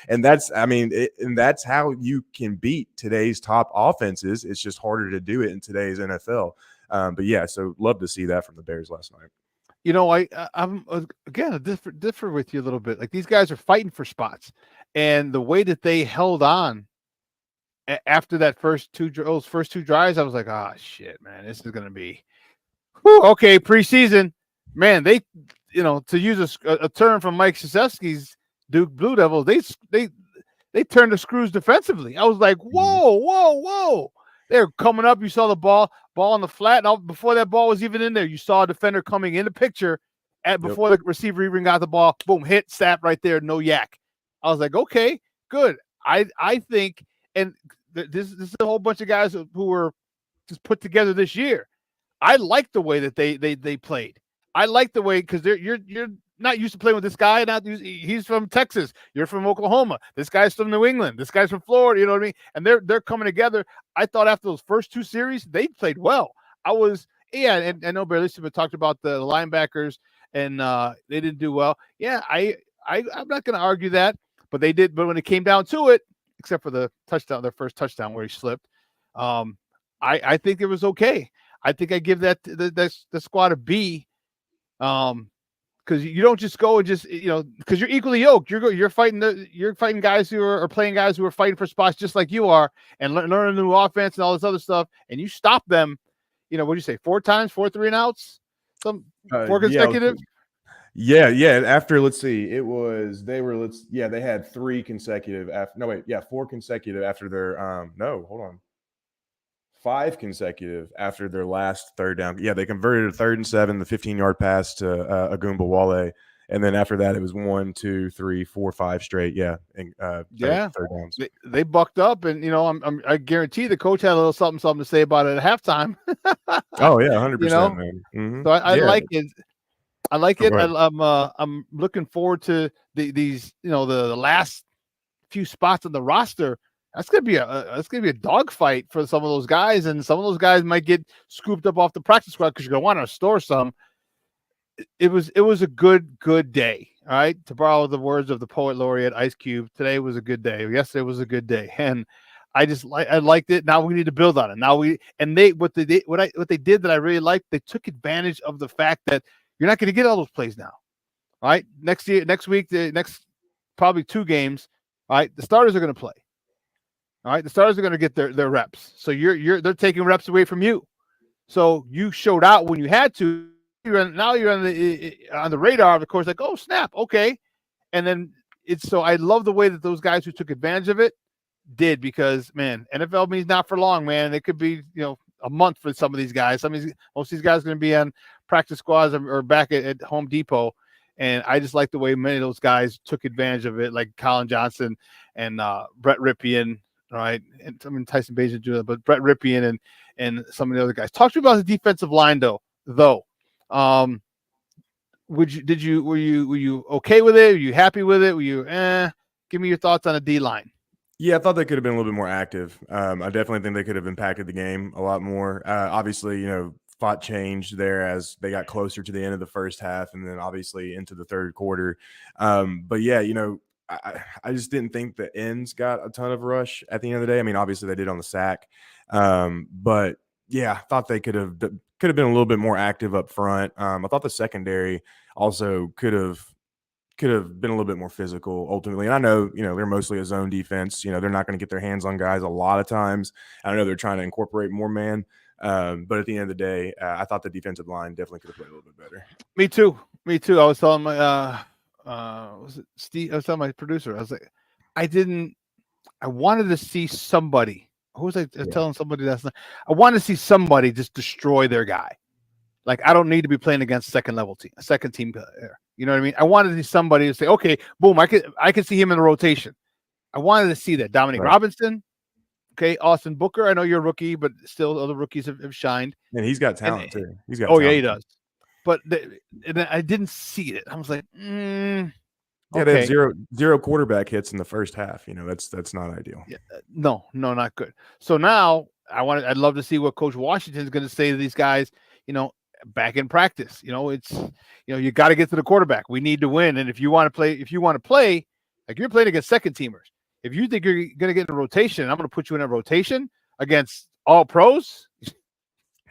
and that's how you can beat today's top offenses. It's just harder to do it in today's NFL. But yeah, so love to see that from the Bears last night. I'm again differ with you a little bit. Like, these guys are fighting for spots, and the way that they held on after that first two drives, I was like, shit, man, this is gonna be okay. Preseason, man, they to use a term from Mike Krzyzewski's Duke Blue Devils, they turned the screws defensively. I was like, whoa. They're coming up. You saw the ball on the flat. And before that ball was even in there, you saw a defender coming in the picture before the receiver even got the ball. Boom, hit, snap right there. No yak. I was like, okay, good. I think, and this is a whole bunch of guys who were just put together this year. I like the way that they played. I like the way, because you're not used to playing with this guy. He's from Texas. You're from Oklahoma. This guy's from New England. This guy's from Florida. You know what I mean? And they're coming together. I thought after those first 2 series, they played well. And I know Barry Lisa talked about the linebackers, and they didn't do well. Yeah, I'm not going to argue that, but they did. But when it came down to it, except for the touchdown, their first touchdown where he slipped, I think it was okay. I think I give that the squad a B. Because you don't just go and just, because you're equally yoked. You're fighting guys who are playing guys who are fighting for spots just like you are, and learn a new offense and all this other stuff, and you stop them. What do you say? 4 times, 4 3-and-outs, 4 consecutive. Yeah. After, let's see, they had 3 consecutive. 4 consecutive after their 5 consecutive after their last 3rd down. Yeah, they converted a 3rd and 7, the 15-yard pass to Agumbawale, and then after that it was 1, 2, 3, 4, 5 straight. Yeah, and third downs. They bucked up, and I guarantee the coach had a little something to say about it at halftime. Oh yeah, 100%. Man. Mm-hmm. So I like it. I like it. I'm looking forward to these. The last few spots on the roster. That's gonna be a dogfight for some of those guys, and some of those guys might get scooped up off the practice squad because you're gonna want to store some. It was a good day. All right, to borrow the words of the poet laureate Ice Cube, today was a good day. Yesterday was a good day, and I liked it. Now we need to build on it. What they did that I really liked. They took advantage of the fact that you're not going to get all those plays now. All right, next week, the next probably 2 games. All right, the starters are going to play. All right, the starters are going to get their reps. So they're taking reps away from you. So you showed out when you had to. Now you're on the radar, of course. Like, oh snap, okay. And then so I love the way that those guys who took advantage of it did, because man, NFL means not for long, man. It could be a month for some of these guys. Most of these guys are going to be on practice squads or back at Home Depot. And I just like the way many of those guys took advantage of it, like Colin Johnson and Brett Ripien. All right, and Tyson Bagent doing that, but Brett Ripien and some of the other guys. Talk to me about the defensive line, though. Were you okay with it? Were you happy with it? Were you Give me your thoughts on the D line. Yeah, I thought they could have been a little bit more active. I definitely think they could have impacted the game a lot more. Obviously, thought changed there as they got closer to the end of the first half, and then obviously into the 3rd quarter. But yeah, I just didn't think the ends got a ton of rush at the end of the day. I mean, obviously they did on the sack, but yeah, I thought they could have been a little bit more active up front. I thought the secondary also could have been a little bit more physical ultimately. And I know, they're mostly a zone defense. They're not going to get their hands on guys a lot of times. I know they're trying to incorporate more man. But at the end of the day, I thought the defensive line definitely could have played a little bit better. Me too. I was telling my was it Steve? I was telling my producer. I was like, I wanted to see somebody who was I telling somebody that's not? I want to see somebody just destroy their guy. Like, I don't need to be playing against second team player. You know what I mean? I wanted to see somebody to say, okay, boom, I could see him in the rotation. I wanted to see that. Dominic Robinson, okay, Austin Booker. I know you're a rookie, but still other rookies have shined. And he's got talent too. He's got talent. Yeah, he does. But and I didn't see it. I was like, yeah, they had zero quarterback hits in the first half. You know, that's not ideal. Yeah, no, not good. So now I'd love to see what Coach Washington's going to say to these guys, you know, back in practice. You know, it's, you know, you got to get to the quarterback. We need to win. And if you want to play, like you're playing against second teamers. If you think you're going to get in a rotation, I'm going to put you in a rotation against all pros.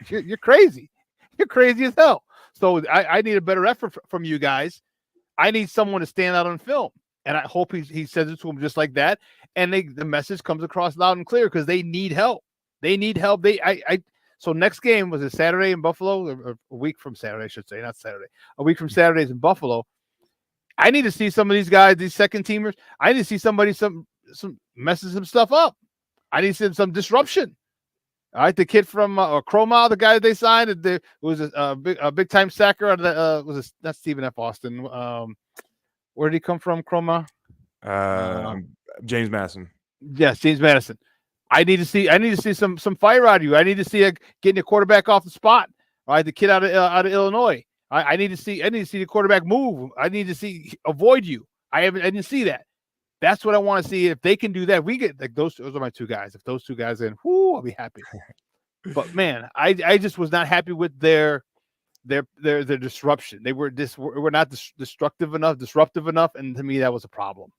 You're crazy. You're crazy as hell. So I need a better effort from you guys. I need someone to stand out on film. And I hope he says it to them just like that. And the message comes across loud and clear because they need help. They need help. So next game was a Saturday in Buffalo, or a week from Saturday, I should say, not Saturday. A week from Saturdays in Buffalo. I need to see some of these guys, these second teamers. I need to see somebody some messing some stuff up. I need to see some disruption. All right, the kid from Cromwell, the guy that they signed, it was a big time sacker out of the not Stephen F. Austin. Where did he come from, Cromwell? James Madison. Yes, James Madison. I need to see some fire out of you. I need to see getting a quarterback off the spot. All right, the kid out of Illinois. I need to see the quarterback move. I need to see avoid you. I didn't see that. That's what I want to see. If they can do that, we get like those are my two guys. If those two guys in, I'll be happy. But man, I just was not happy with their disruption. They were not disruptive enough, and to me that was a problem.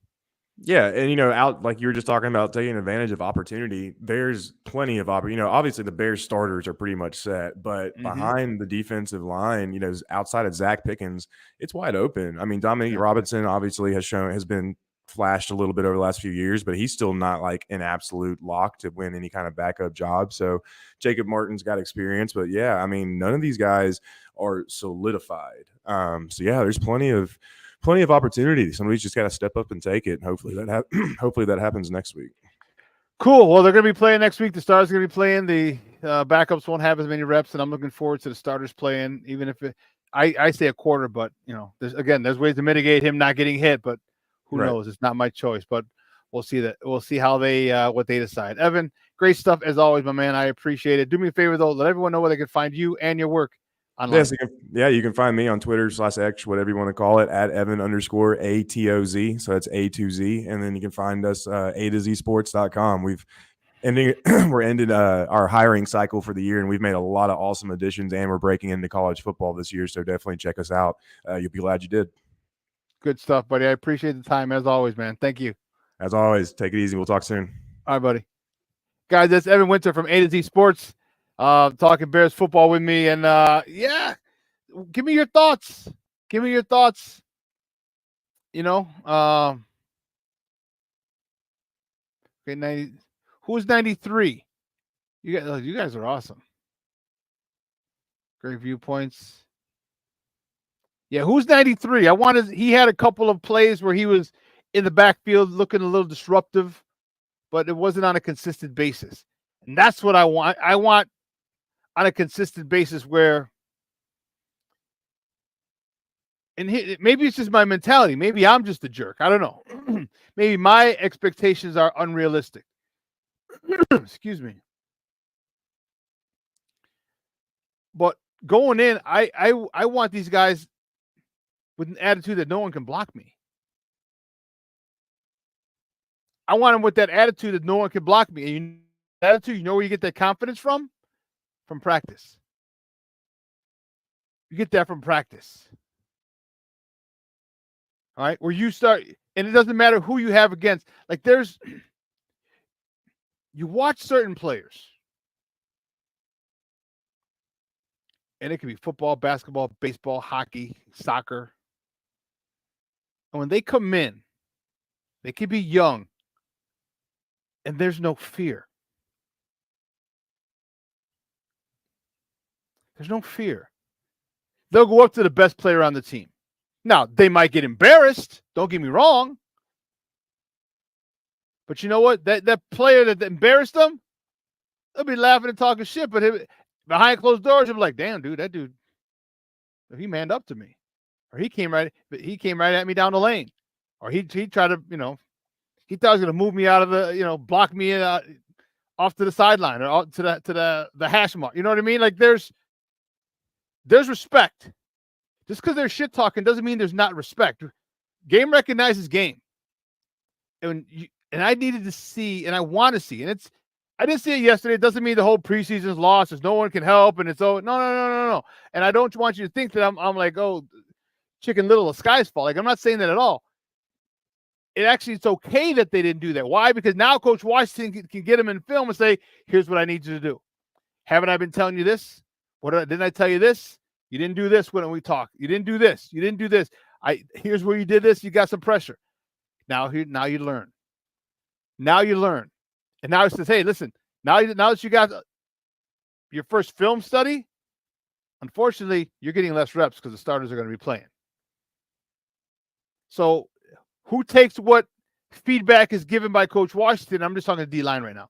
Yeah, and you know, out like you were just talking about taking advantage of opportunity. There's plenty of opportunity. You know, obviously the Bears starters are pretty much set, but behind the defensive line, you know, outside of Zach Pickens, it's wide open. I mean, Dominic Robinson obviously has been flashed a little bit over the last few years, but he's still not like an absolute lock to win any kind of backup job. So Jacob Martin's got experience, but yeah, I mean, none of these guys are solidified. So yeah, there's plenty of opportunity. Somebody's just got to step up and take it. And hopefully that happens next week. Cool. Well, they're going to be playing next week. The starters are going to be playing. The backups won't have as many reps, and I'm looking forward to the starters playing. Even if I say a quarter, but you know, there's ways to mitigate him not getting hit. But who knows? It's not my choice. But we'll see that. We'll see how they what they decide. Evan, great stuff as always, my man. I appreciate it. Do me a favor though. Let everyone know where they can find you and your work. Yes, you can find me on Twitter /X, whatever you want to call it, at Evan_ATOZ. So that's A2Z. And then you can find us A2Zsports.com. We're ended our hiring cycle for the year, and we've made a lot of awesome additions, and we're breaking into college football this year. So definitely check us out. You'll be glad you did. Good stuff, buddy. I appreciate the time as always, man. Thank you. As always, take it easy. We'll talk soon. All right, buddy. Guys, that's Evan Winter from A2Z Sports. Talking Bears football with me, and give me your thoughts. You know, okay, 90. Who's 93? You guys are awesome. Great viewpoints. Yeah, who's 93? He had a couple of plays where he was in the backfield looking a little disruptive, but it wasn't on a consistent basis, and that's what I want. I want on a consistent basis where, and maybe it's just my mentality. Maybe I'm just a jerk. I don't know. Maybe my expectations are unrealistic. Excuse me. But going in, I want these guys with an attitude that no one can block me. I want them with that attitude that no one can block me. And attitude, you know where you get that confidence from? From practice. You get that from practice. All right, where you start, and it doesn't matter who you have against. Like you watch certain players, and it can be football, basketball, baseball, hockey, soccer. And when they come in, they can be young, and there's no fear. There's no fear. They'll go up to the best player on the team. Now, they might get embarrassed. Don't get me wrong. But you know what? That player that embarrassed them, they'll be laughing and talking shit, but behind closed doors, you'll be like, damn, dude, that dude, he manned up to me. Or he came right at me down the lane. Or he tried to, he thought he was going to move me out of the, block me off to the sideline or out to the hash mark. You know what I mean? Like there's respect. Just because they're shit talking doesn't mean there's not respect. Game recognizes game. And I needed to see, and I want to see, and I didn't see it yesterday. It doesn't mean the whole preseason's lost. There's no one can help, and it's no. And I don't want you to think that I'm like, oh, Chicken Little, the sky's fall. Like I'm not saying that at all. It's okay that they didn't do that. Why? Because now Coach Washington can get them in film and say, here's what I need you to do. Haven't I been telling you this? Didn't I tell you this? You didn't do this when we talked. You didn't do this. You didn't do this. Here's where you did this. You got some pressure. Now you learn. Now you learn. And now it says, hey, listen, now that you got your first film study, unfortunately, you're getting less reps because the starters are going to be playing. So who takes what feedback is given by Coach Washington? I'm just talking D-line right now.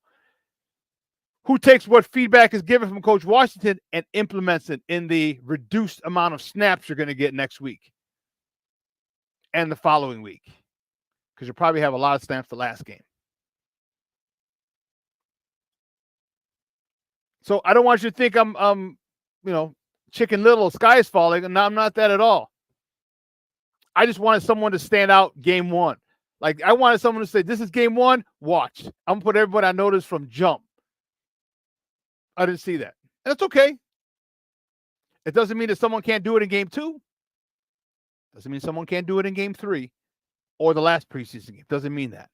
Who takes what feedback is given from Coach Washington and implements it in the reduced amount of snaps you're going to get next week and the following week? Because you'll probably have a lot of snaps the last game. So I don't want you to think I'm Chicken Little, sky is falling. And I'm not that at all. I just wanted someone to stand out game one. Like I wanted someone to say, this is game one, watch. I'm going to put everybody I noticed from jump. I didn't see that. And that's okay. It doesn't mean that someone can't do it in game two. Doesn't mean someone can't do it in game three or the last preseason game. Doesn't mean that.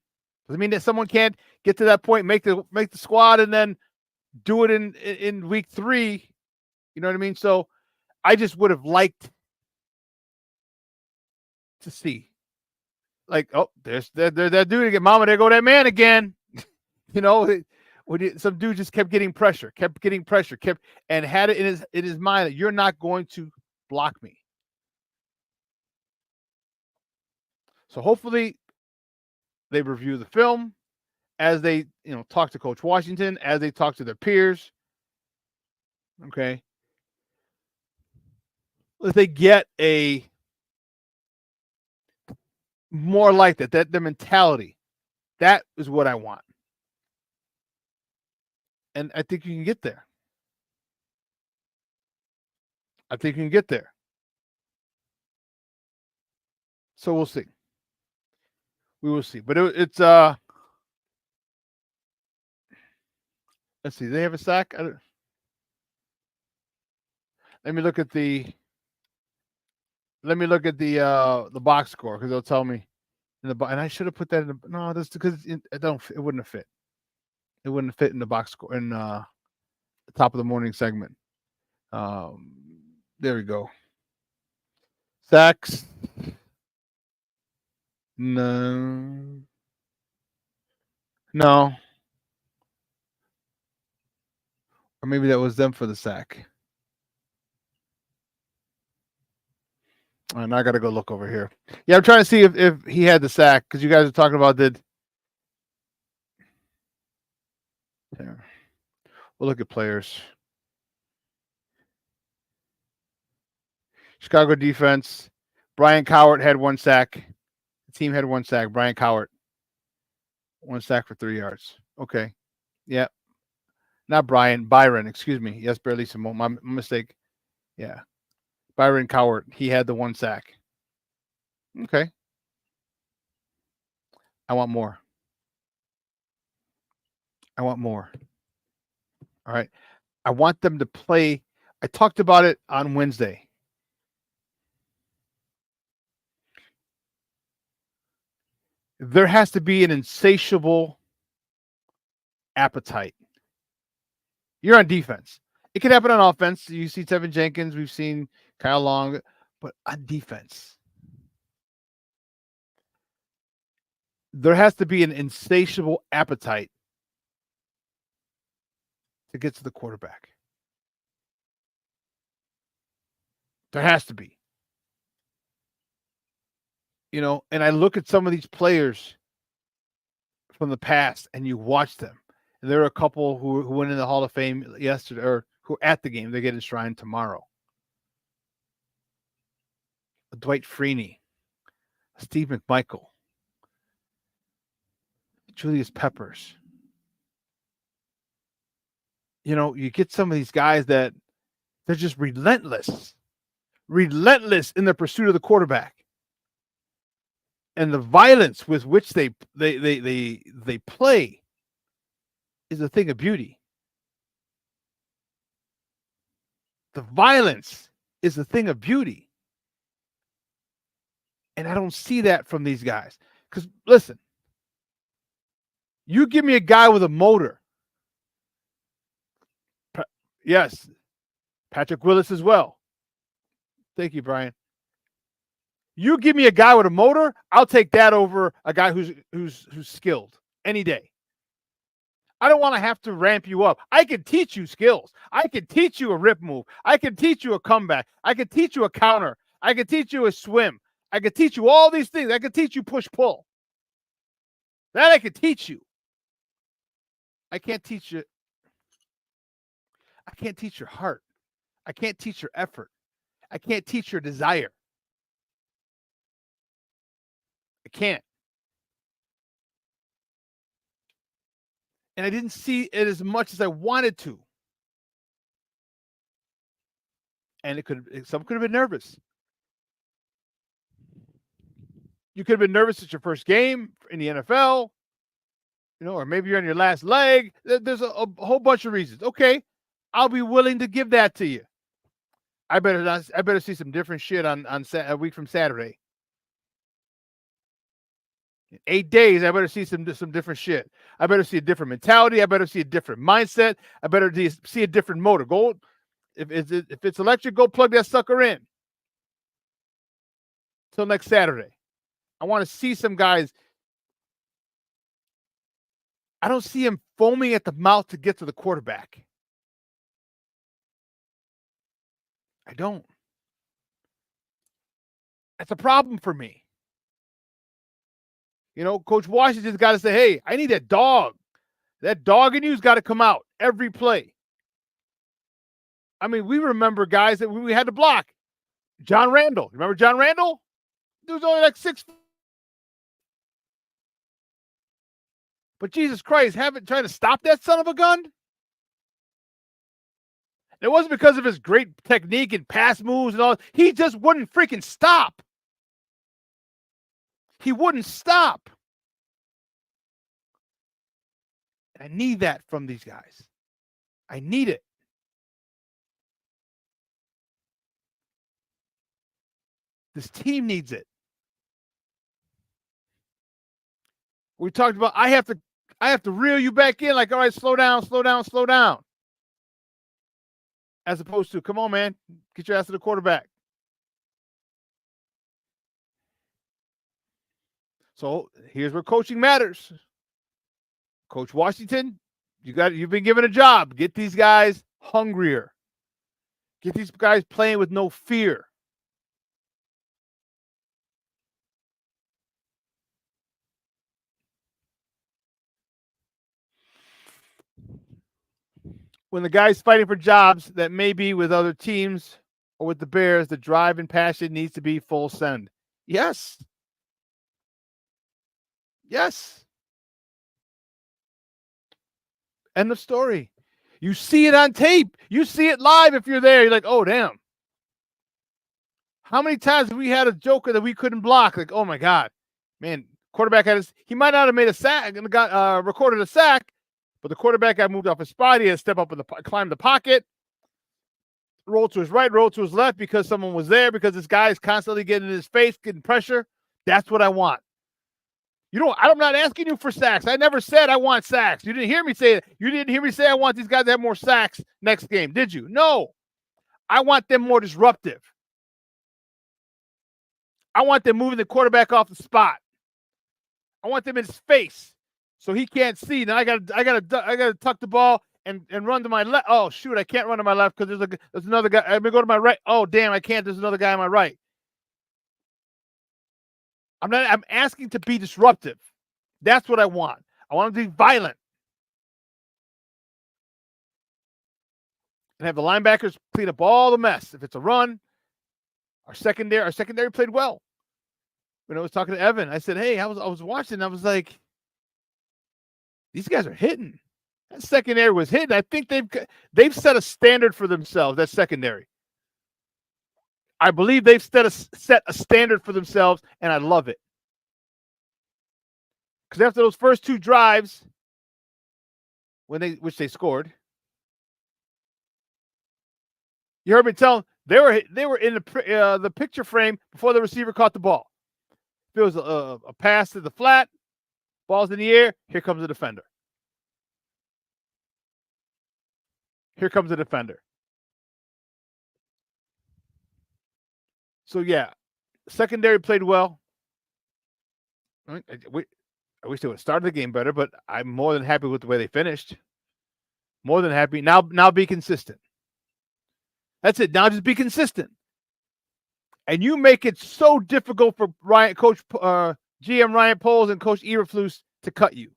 Doesn't mean that someone can't get to that point, make the squad, and then do it in week 3. You know what I mean? So I just would have liked to see. Like, oh, there's that dude again. Mama, there go that man again. Some dude just kept getting pressure, and had it in his mind that you're not going to block me. So hopefully they review the film as they, talk to Coach Washington, as they talk to their peers. Okay. If they get a more like that the mentality, that is what I want. And I think you can get there. So we'll see. We will see. But it's let's see. Do they have a sack? Let me look at the box score because they'll tell me and I should have put that in the no. That's because it wouldn't have fit. It wouldn't fit in the box score in the top of the morning segment. There we go. Sacks. No. Or maybe that was them for the sack. All right, now I got to go look over here. Yeah, I'm trying to see if he had the sack because you guys are talking about There. We'll look at players. Chicago defense. Brian Cowart had 1 sack. The team had 1 sack. Brian Cowart. 1 sack for 3 yards. Okay. Yeah. Not Byron, excuse me. Yes, barely Simone. My mistake. Yeah. Byron Cowart. He had the 1 sack. Okay. I want more. All right. I want them to play. I talked about it on Wednesday. There has to be an insatiable appetite. You're on defense. It could happen on offense. You see Tevinjenkins. We've seen Kyle Long. But on defense, there has to be an insatiable appetite to get to the quarterback. There has to be. And I look at some of these players from the past and you watch them And there are a couple who went in the Hall of Fame yesterday, or who are at the game. They get enshrined tomorrow. Dwight Freeney, Steve McMichael, Julius Peppers. You know, you get some of these guys that they're just relentless in their pursuit of the quarterback. And the violence with which they play is a thing of beauty. The violence is a thing of beauty. And I don't see that from these guys. Because, listen, you give me a guy with a motor. Yes, Patrick Willis as well. Thank you, Brian. You give me a guy with a motor, I'll take that over a guy who's skilled any day. I don't want to have to ramp you up. I can teach you skills. I can teach you a rip move. I can teach you a comeback. I can teach you a counter. I can teach you a swim. I can teach you all these things. I can teach you push-pull. That I can teach you. I can't teach you. I can't teach your heart. I can't teach your effort. I can't teach your desire. I can't. And I didn't see it as much as I wanted to. And some could have been nervous. You could have been nervous at your first game in the NFL, or maybe you're on your last leg. There's a whole bunch of reasons. Okay, I'll be willing to give that to you. I better see some different shit on a week from Saturday. In 8 days, I better see some different shit. I better see a different mentality. I better see a different mindset. I better see a different motor. Go, if it's electric, go plug that sucker in. Till next Saturday. I want to see some guys. I don't see him foaming at the mouth to get to the quarterback. I don't. That's a problem for me. Coach Washington's got to say, hey, I need that dog. That dog in you's got to come out every play. I mean, we remember guys that we had to block. John Randall. Remember John Randall? He was only like 6. But Jesus Christ, trying to stop that son of a gun? It wasn't because of his great technique and pass moves and all. He just wouldn't freaking stop. He wouldn't stop. I need that from these guys. I need it. This team needs it. We talked about I have to reel you back in, like, all right, slow down. As opposed to, come on, man, get your ass to the quarterback. So here's where coaching matters. Coach Washington, you've been given a job. Get these guys hungrier. Get these guys playing with no fear. When the guy's fighting for jobs that may be with other teams or with the Bears, the drive and passion needs to be full send. Yes. Yes. End of story. You see it on tape. You see it live if you're there. You're like, oh, damn. How many times have we had a joker that we couldn't block? Like, oh, my God. Man, quarterback he might not have made a sack and got recorded a sack, but the quarterback got moved off his spot. He had to step up and climb the pocket, roll to his right, roll to his left because someone was there, because this guy is constantly getting in his face, getting pressure. That's what I want. I'm not asking you for sacks. I never said I want sacks. You didn't hear me say it. You didn't hear me say I want these guys to have more sacks next game, did you? No. I want them more disruptive. I want them moving the quarterback off the spot. I want them in his face so he can't see. Now I gotta tuck the ball and run to my left. Oh shoot, I can't run to my left because there's another guy. I'm gonna go to my right. Oh damn, I can't. There's another guy on my right. I'm asking to be disruptive. That's what I want. I want them to be violent. and have the linebackers clean up all the mess. If it's a run, our secondary played well. When I was talking to Evan, I said, "Hey, I was watching. And I was like, these guys are hitting. That secondary was hitting. I think they've set a standard for themselves. That secondary. I believe they've set a standard for themselves, and I love it. Because after those first 2 drives, which they scored, you heard me tell them they were in the picture frame before the receiver caught the ball. If it was a pass to the flat, ball's in the air, here comes the defender. Here comes the defender. So, yeah, secondary played well. I wish they would have started the game better, but I'm more than happy with the way they finished. More than happy. Now be consistent. That's it. Now just be consistent. And you make it so difficult for GM Ryan Poles and Coach Eberflus to cut you.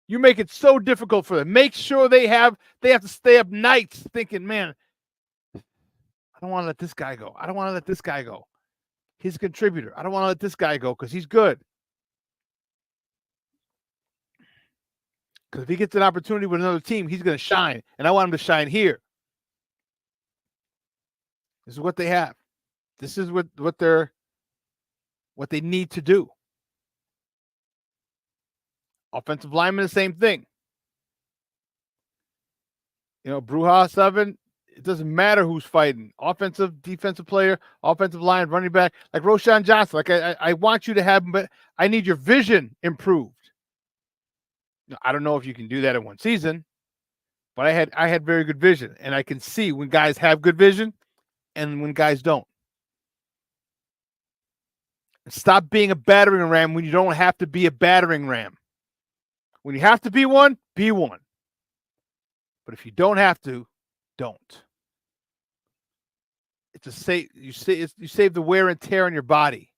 You make it so difficult for them. Make sure they have to stay up nights thinking, man, I don't want to let this guy go. I don't want to let this guy go. He's a contributor. I don't want to let this guy go because he's good. Because if he gets an opportunity with another team, he's going to shine. And I want him to shine here. This is what they have. This is what they need to do. Offensive lineman, the same thing. Bruja 7, it doesn't matter who's fighting. Offensive, defensive player, offensive line, running back, like Roshan Johnson. Like I want you to have, but I need your vision improved. I don't know if you can do that in one season, but I had very good vision, and I can see when guys have good vision and when guys don't. Stop being a battering ram when you don't have to be a battering ram. When you have to be one, be one. But if you don't have to, don't. You save the wear and tear on your body.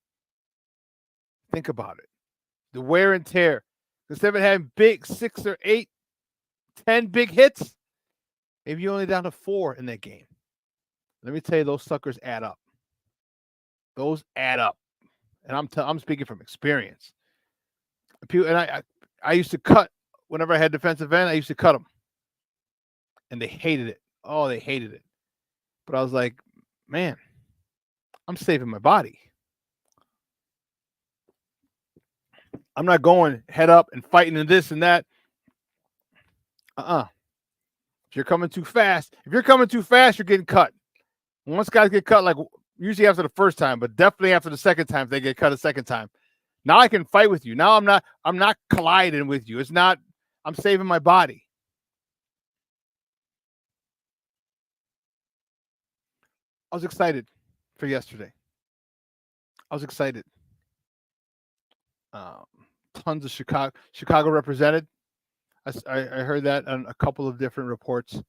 Think about it. The wear and tear. Instead of having big 6 or 8, 10 big hits, maybe you're only down to 4 in that game. Let me tell you, those suckers add up. Those add up. And I'm speaking from experience. And I used to cut whenever I had defensive end. I used to cut them, and they hated it. Oh, they hated it. But I was like, man, I'm saving my body. I'm not going head up and fighting and this and that. If you're coming too fast, you're getting cut. Once guys get cut, like usually after the first time, but definitely after the second time, if they get cut a second time. Now I can fight with you. Now I'm not colliding with you. I'm saving my body. I was excited for yesterday. I was excited. Tons of Chicago represented. I heard that on a couple of different reports.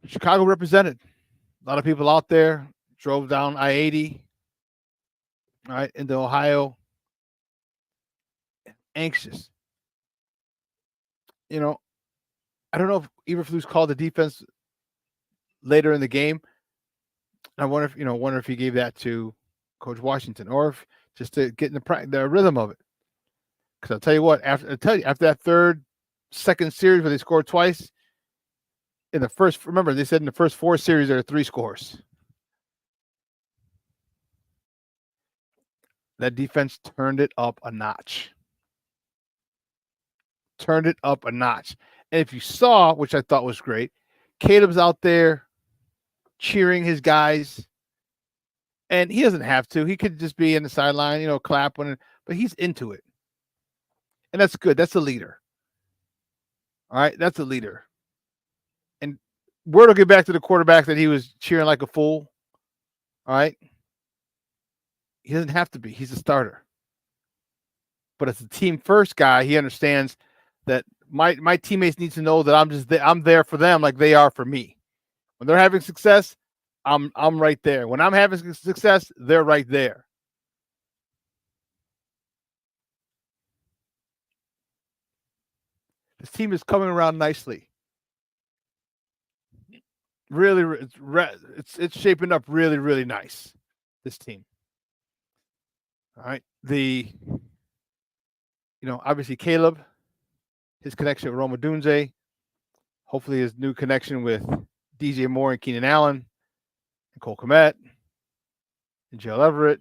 Chicago represented. A lot of people out there drove down I-80, right, into Ohio. Anxious. I don't know if Eberflus called the defense later in the game. I wonder if he gave that to Coach Washington, or if just to get in the rhythm of it. Because I'll tell you what, after that second series where they scored twice, remember they said in the first 4 series there are 3 scores. That defense turned it up a notch. And if you saw, which I thought was great, Caleb's out there cheering his guys. And he doesn't have to. He could just be in the sideline, clapping, but he's into it. And that's good. That's a leader. All right? That's a leader. And word will get back to the quarterback that he was cheering like a fool. All right? He doesn't have to be. He's a starter. But as a team first guy, he understands that my teammates need to know that I'm there for them like they are for me. When they're having success, I'm right there. When I'm having success, they're right there. This team is coming around nicely. Really, it's shaping up really, really nice. This team. All right. Obviously Caleb, his connection with Roma Dunze, hopefully his new connection with DJ Moore and Keenan Allen and Cole Kmet and Joel Everett,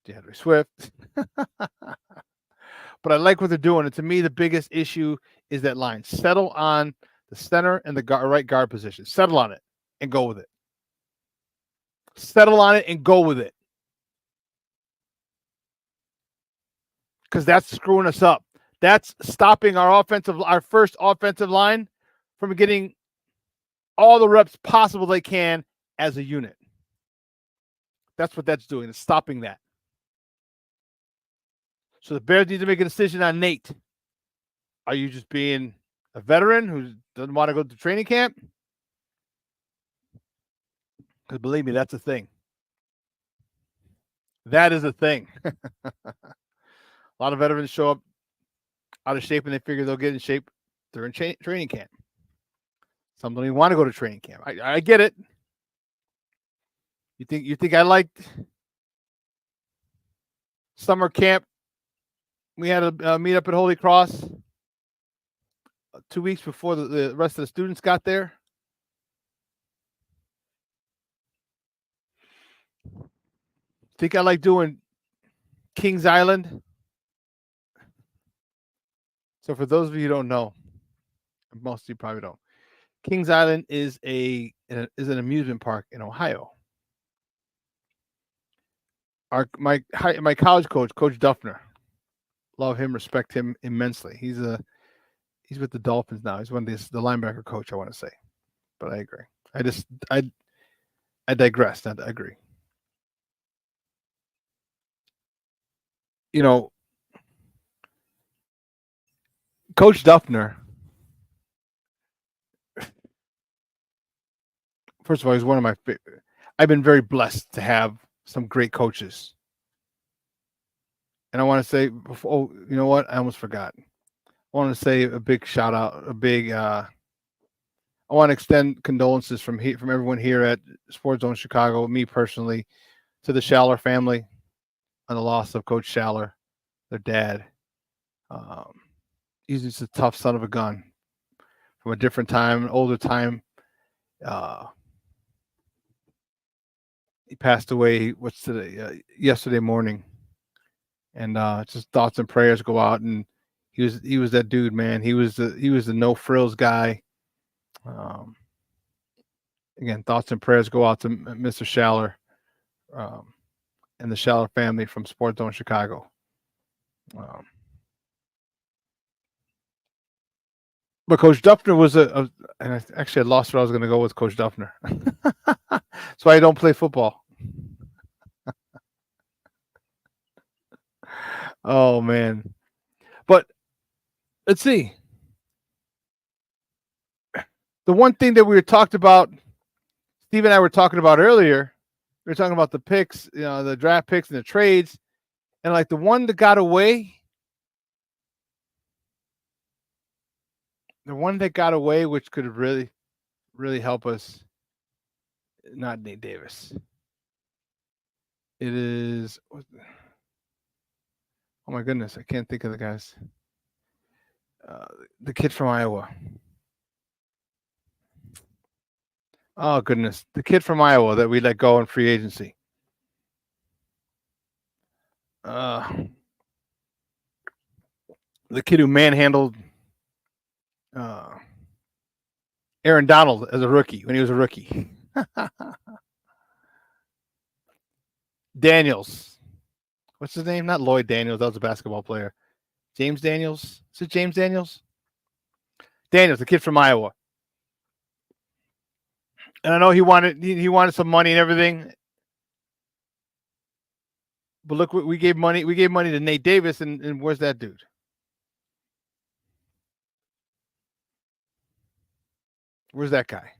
DeAndre Swift. But I like what they're doing. And to me, the biggest issue is that line. Settle on the center and the right guard position. Settle on it and go with it. Settle on it and go with it. Because that's screwing us up. That's stopping our first offensive line from getting all the reps possible they can as a unit. That's what that's doing. It's stopping that. So the Bears need to make a decision on Nate. Are you just being a veteran who doesn't want to go to training camp? Because believe me, that's a thing. That is a thing. A lot of veterans show up out of shape and they figure they'll get in shape during training camp. Some don't even want to go to training camp. I get it. You think I liked summer camp? We had a meet up at Holy Cross 2 weeks before the rest of the students got there. Think I like doing Kings Island? So for those of you who don't know, most of you probably don't. Kings Island is an amusement park in Ohio. My college coach, Coach Duffner, love him, respect him immensely. He's with the Dolphins now. He's one of the linebacker coach, I want to say. But I agree. I digress. Not I agree. Coach Duffner, first of all, he's one of my favorite. I've been very blessed to have some great coaches. And I want to say, before, you know what? I almost forgot. I want to say a big shout out, I want to extend condolences from everyone here at Sports Zone Chicago, me personally, to the Schaller family on the loss of Coach Schaller, their dad. He's just a tough son of a gun from a different time, an older time. He passed away. What's today? Yesterday morning, and just thoughts and prayers go out. And he was that dude, man. He was the no frills guy. Again, thoughts and prayers go out to Mr. Schaller and the Schaller family from Sports Zone Chicago. But Coach Duffner was and I lost what I was going to go with Coach Duffner. That's why I don't play football. Oh, man. But let's see. The one thing that we talked about, Steve and I were talking about earlier, we were talking about the picks, the draft picks and the trades. And like the one that got away, which could really, really help us, not Nate Davis. It is, oh my goodness, I can't think of the guys. The kid from Iowa. Oh, goodness. The kid from Iowa that we let go in free agency. The kid who manhandled Aaron Donald as a rookie when he was a rookie. Daniels. What's his name? Not Lloyd Daniels. That was a basketball player. James Daniels. Is it James Daniels? Daniels, the kid from Iowa. And I know he wanted some money and everything. But look, we gave money. We gave money to Nate Davis, and where's that dude? Where's that guy?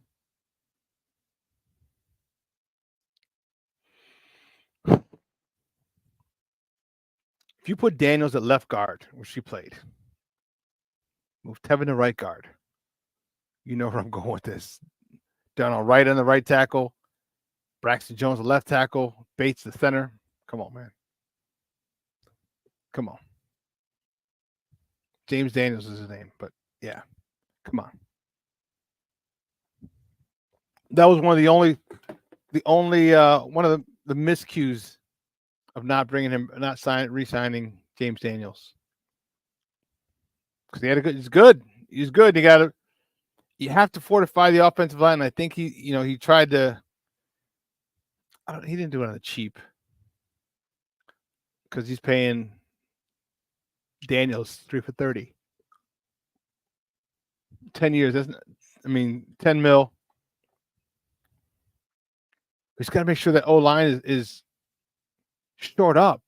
If you put Daniels at left guard, where she played, Move Tevin to right guard. You know where I'm going with this. Donald Wright on the right tackle. Braxton Jones, the left tackle. Bates, the center. Come on, man. Come on. James Daniels is his name, but yeah. Come on. That was one of the only one of the miscues of not bringing him, not re-signing James Daniels. Because he's good. He's good. You have to fortify the offensive line. I think he tried to. He didn't do it on the cheap because he's paying Daniels 3 for $30. 10 years, $10 million. We just got to make sure that O-line is shored up.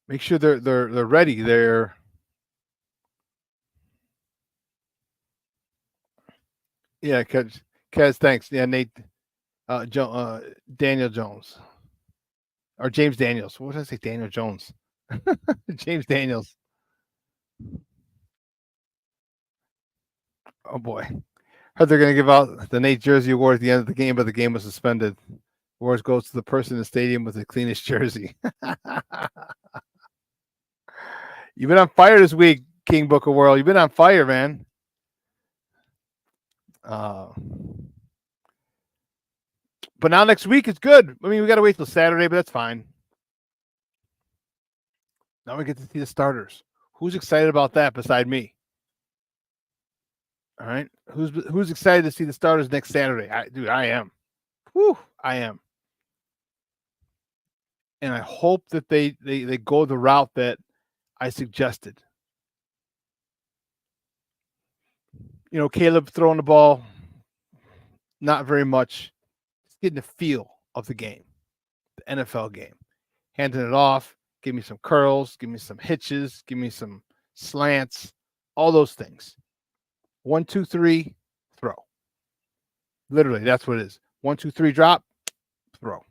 Make sure they're ready. Yeah, Kez, thanks. Yeah, Nate, Daniel Jones or James Daniels. What did I say? Daniel Jones. James Daniels. Oh boy. Heard they're going to give out the Nate Jersey Award at the end of the game, but the game was suspended. Awards goes to the person in the stadium with the cleanest jersey. You've been on fire this week, King Booker World. You've been on fire, man. But now next week is good. I mean, we got to wait till Saturday, but that's fine. Now we get to see the starters. Who's excited about that beside me? All right. Who's excited to see the starters next Saturday? I am. Whew, I am. And I hope that they go the route that I suggested. Caleb throwing the ball, not very much. Just getting the feel of the game, the NFL game. Handing it off, give me some curls, give me some hitches, give me some slants, all those things. 1, 2, 3, throw. Literally, that's what it is. 1, 2, 3, drop, throw.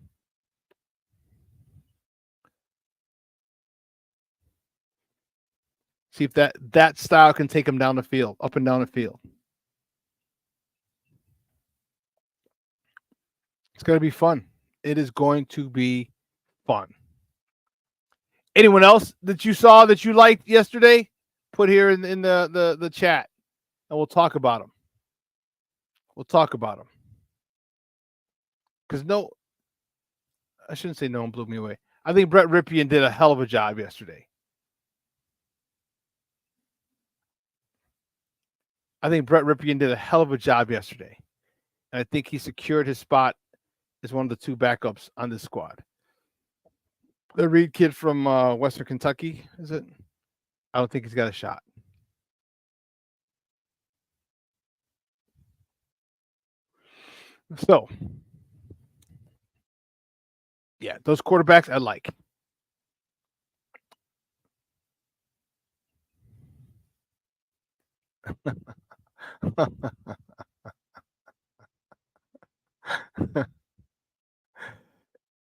See if that style can take him down the field, up and down the field. It's going to be fun. It is going to be fun. Anyone else that you saw that you liked yesterday? Put here in the chat, and we'll talk about them. Because I shouldn't say no one blew me away. I think Brett Ripien did a hell of a job yesterday. And I think he secured his spot as one of the 2 backups on this squad. The Reed kid from Western Kentucky, is it? I don't think he's got a shot. So, yeah, those quarterbacks I like.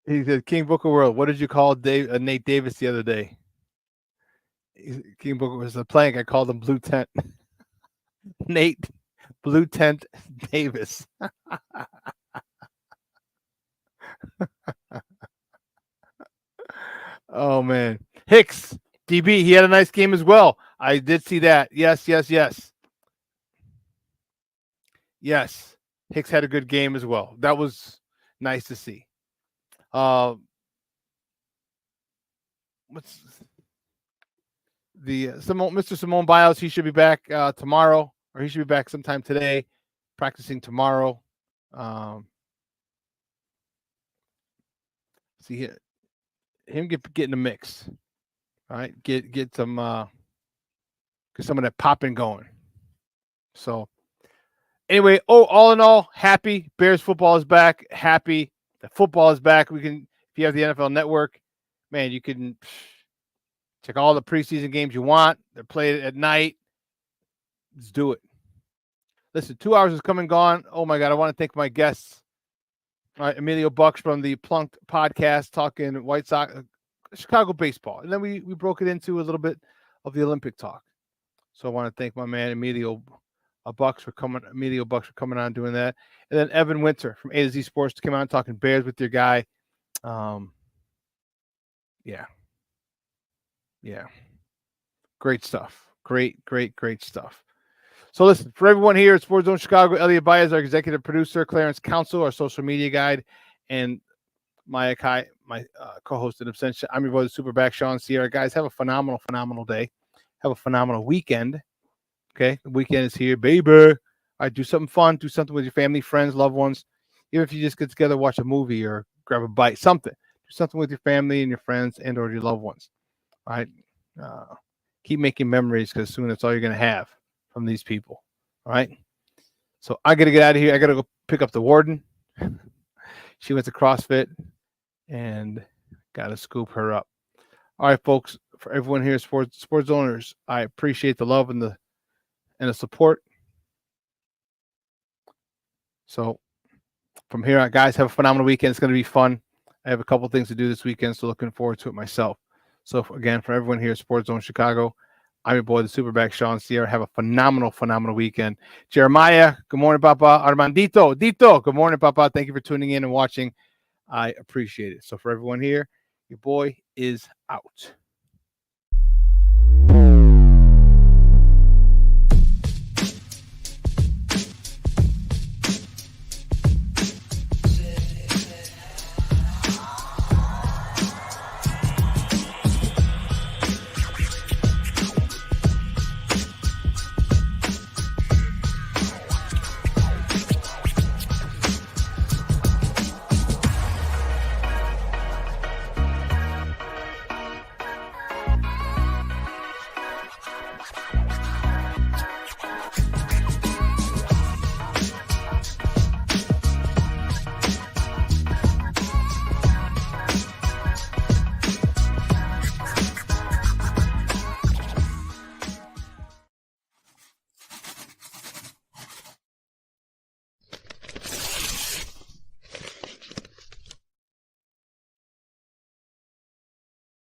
He said, King Booker World, what did you call Nate Davis the other day? King Booker was a plank. I called him Blue Tent. Nate Blue Tent Davis. Oh, man. Hicks, DB, he had a nice game as well. I did see that. Yes. Yes. Hicks had a good game as well. That was nice to see. What's the Mr. Simone Biles? He should be back tomorrow, or he should be back sometime today, practicing tomorrow. See him get in the mix. All right, get some of that popping going. So anyway, all in all, happy Bears football is back. Happy that football is back. If you have the NFL Network, man, you can check all the preseason games you want. They're played at night. Let's do it. Listen, 2 hours is come and gone. Oh my God, I want to thank my guests. All right, Emilio Bucks from the Plunked podcast, talking White Sox, Chicago baseball, and then we broke it into a little bit of the Olympic talk. So I want to thank my man Emilio Bucks for coming on doing that. And then Evan Winter from A to Z Sports came on talking Bears with your guy. Yeah. Great stuff. Great stuff. So listen, for everyone here at Sports Zone Chicago, Elliot Baez, our executive producer, Clarence Council, our social media guide, and Maya Kai, my co-host in absentia. I'm your boy, the SuperBack, Shawn Sierra. Guys, have a phenomenal day. Have a phenomenal weekend. Okay, the weekend is here, baby. All right, do something fun. Do something with your family, friends, loved ones. Even if you just get together, watch a movie or grab a bite, something. Do something with your family and your friends and or your loved ones. All right. Keep making memories because soon that's all you're going to have from these people. All right. So I got to get out of here. I got to go pick up the warden. She went to CrossFit and got to scoop her up. All right, folks. For everyone here, sports owners, I appreciate the love and the support. So from here on, guys, have a phenomenal weekend. It's going to be fun. I have a couple things to do this weekend, so looking forward to it myself. So again, for everyone here at Sports Zone Chicago, I'm your boy, the SuperBack, Shawn Sierra. Have a phenomenal weekend. Jeremiah, good morning, Papa. Armandito, Dito, good morning, Papa. Thank you for tuning in and watching. I appreciate it. So for everyone here, your boy is out.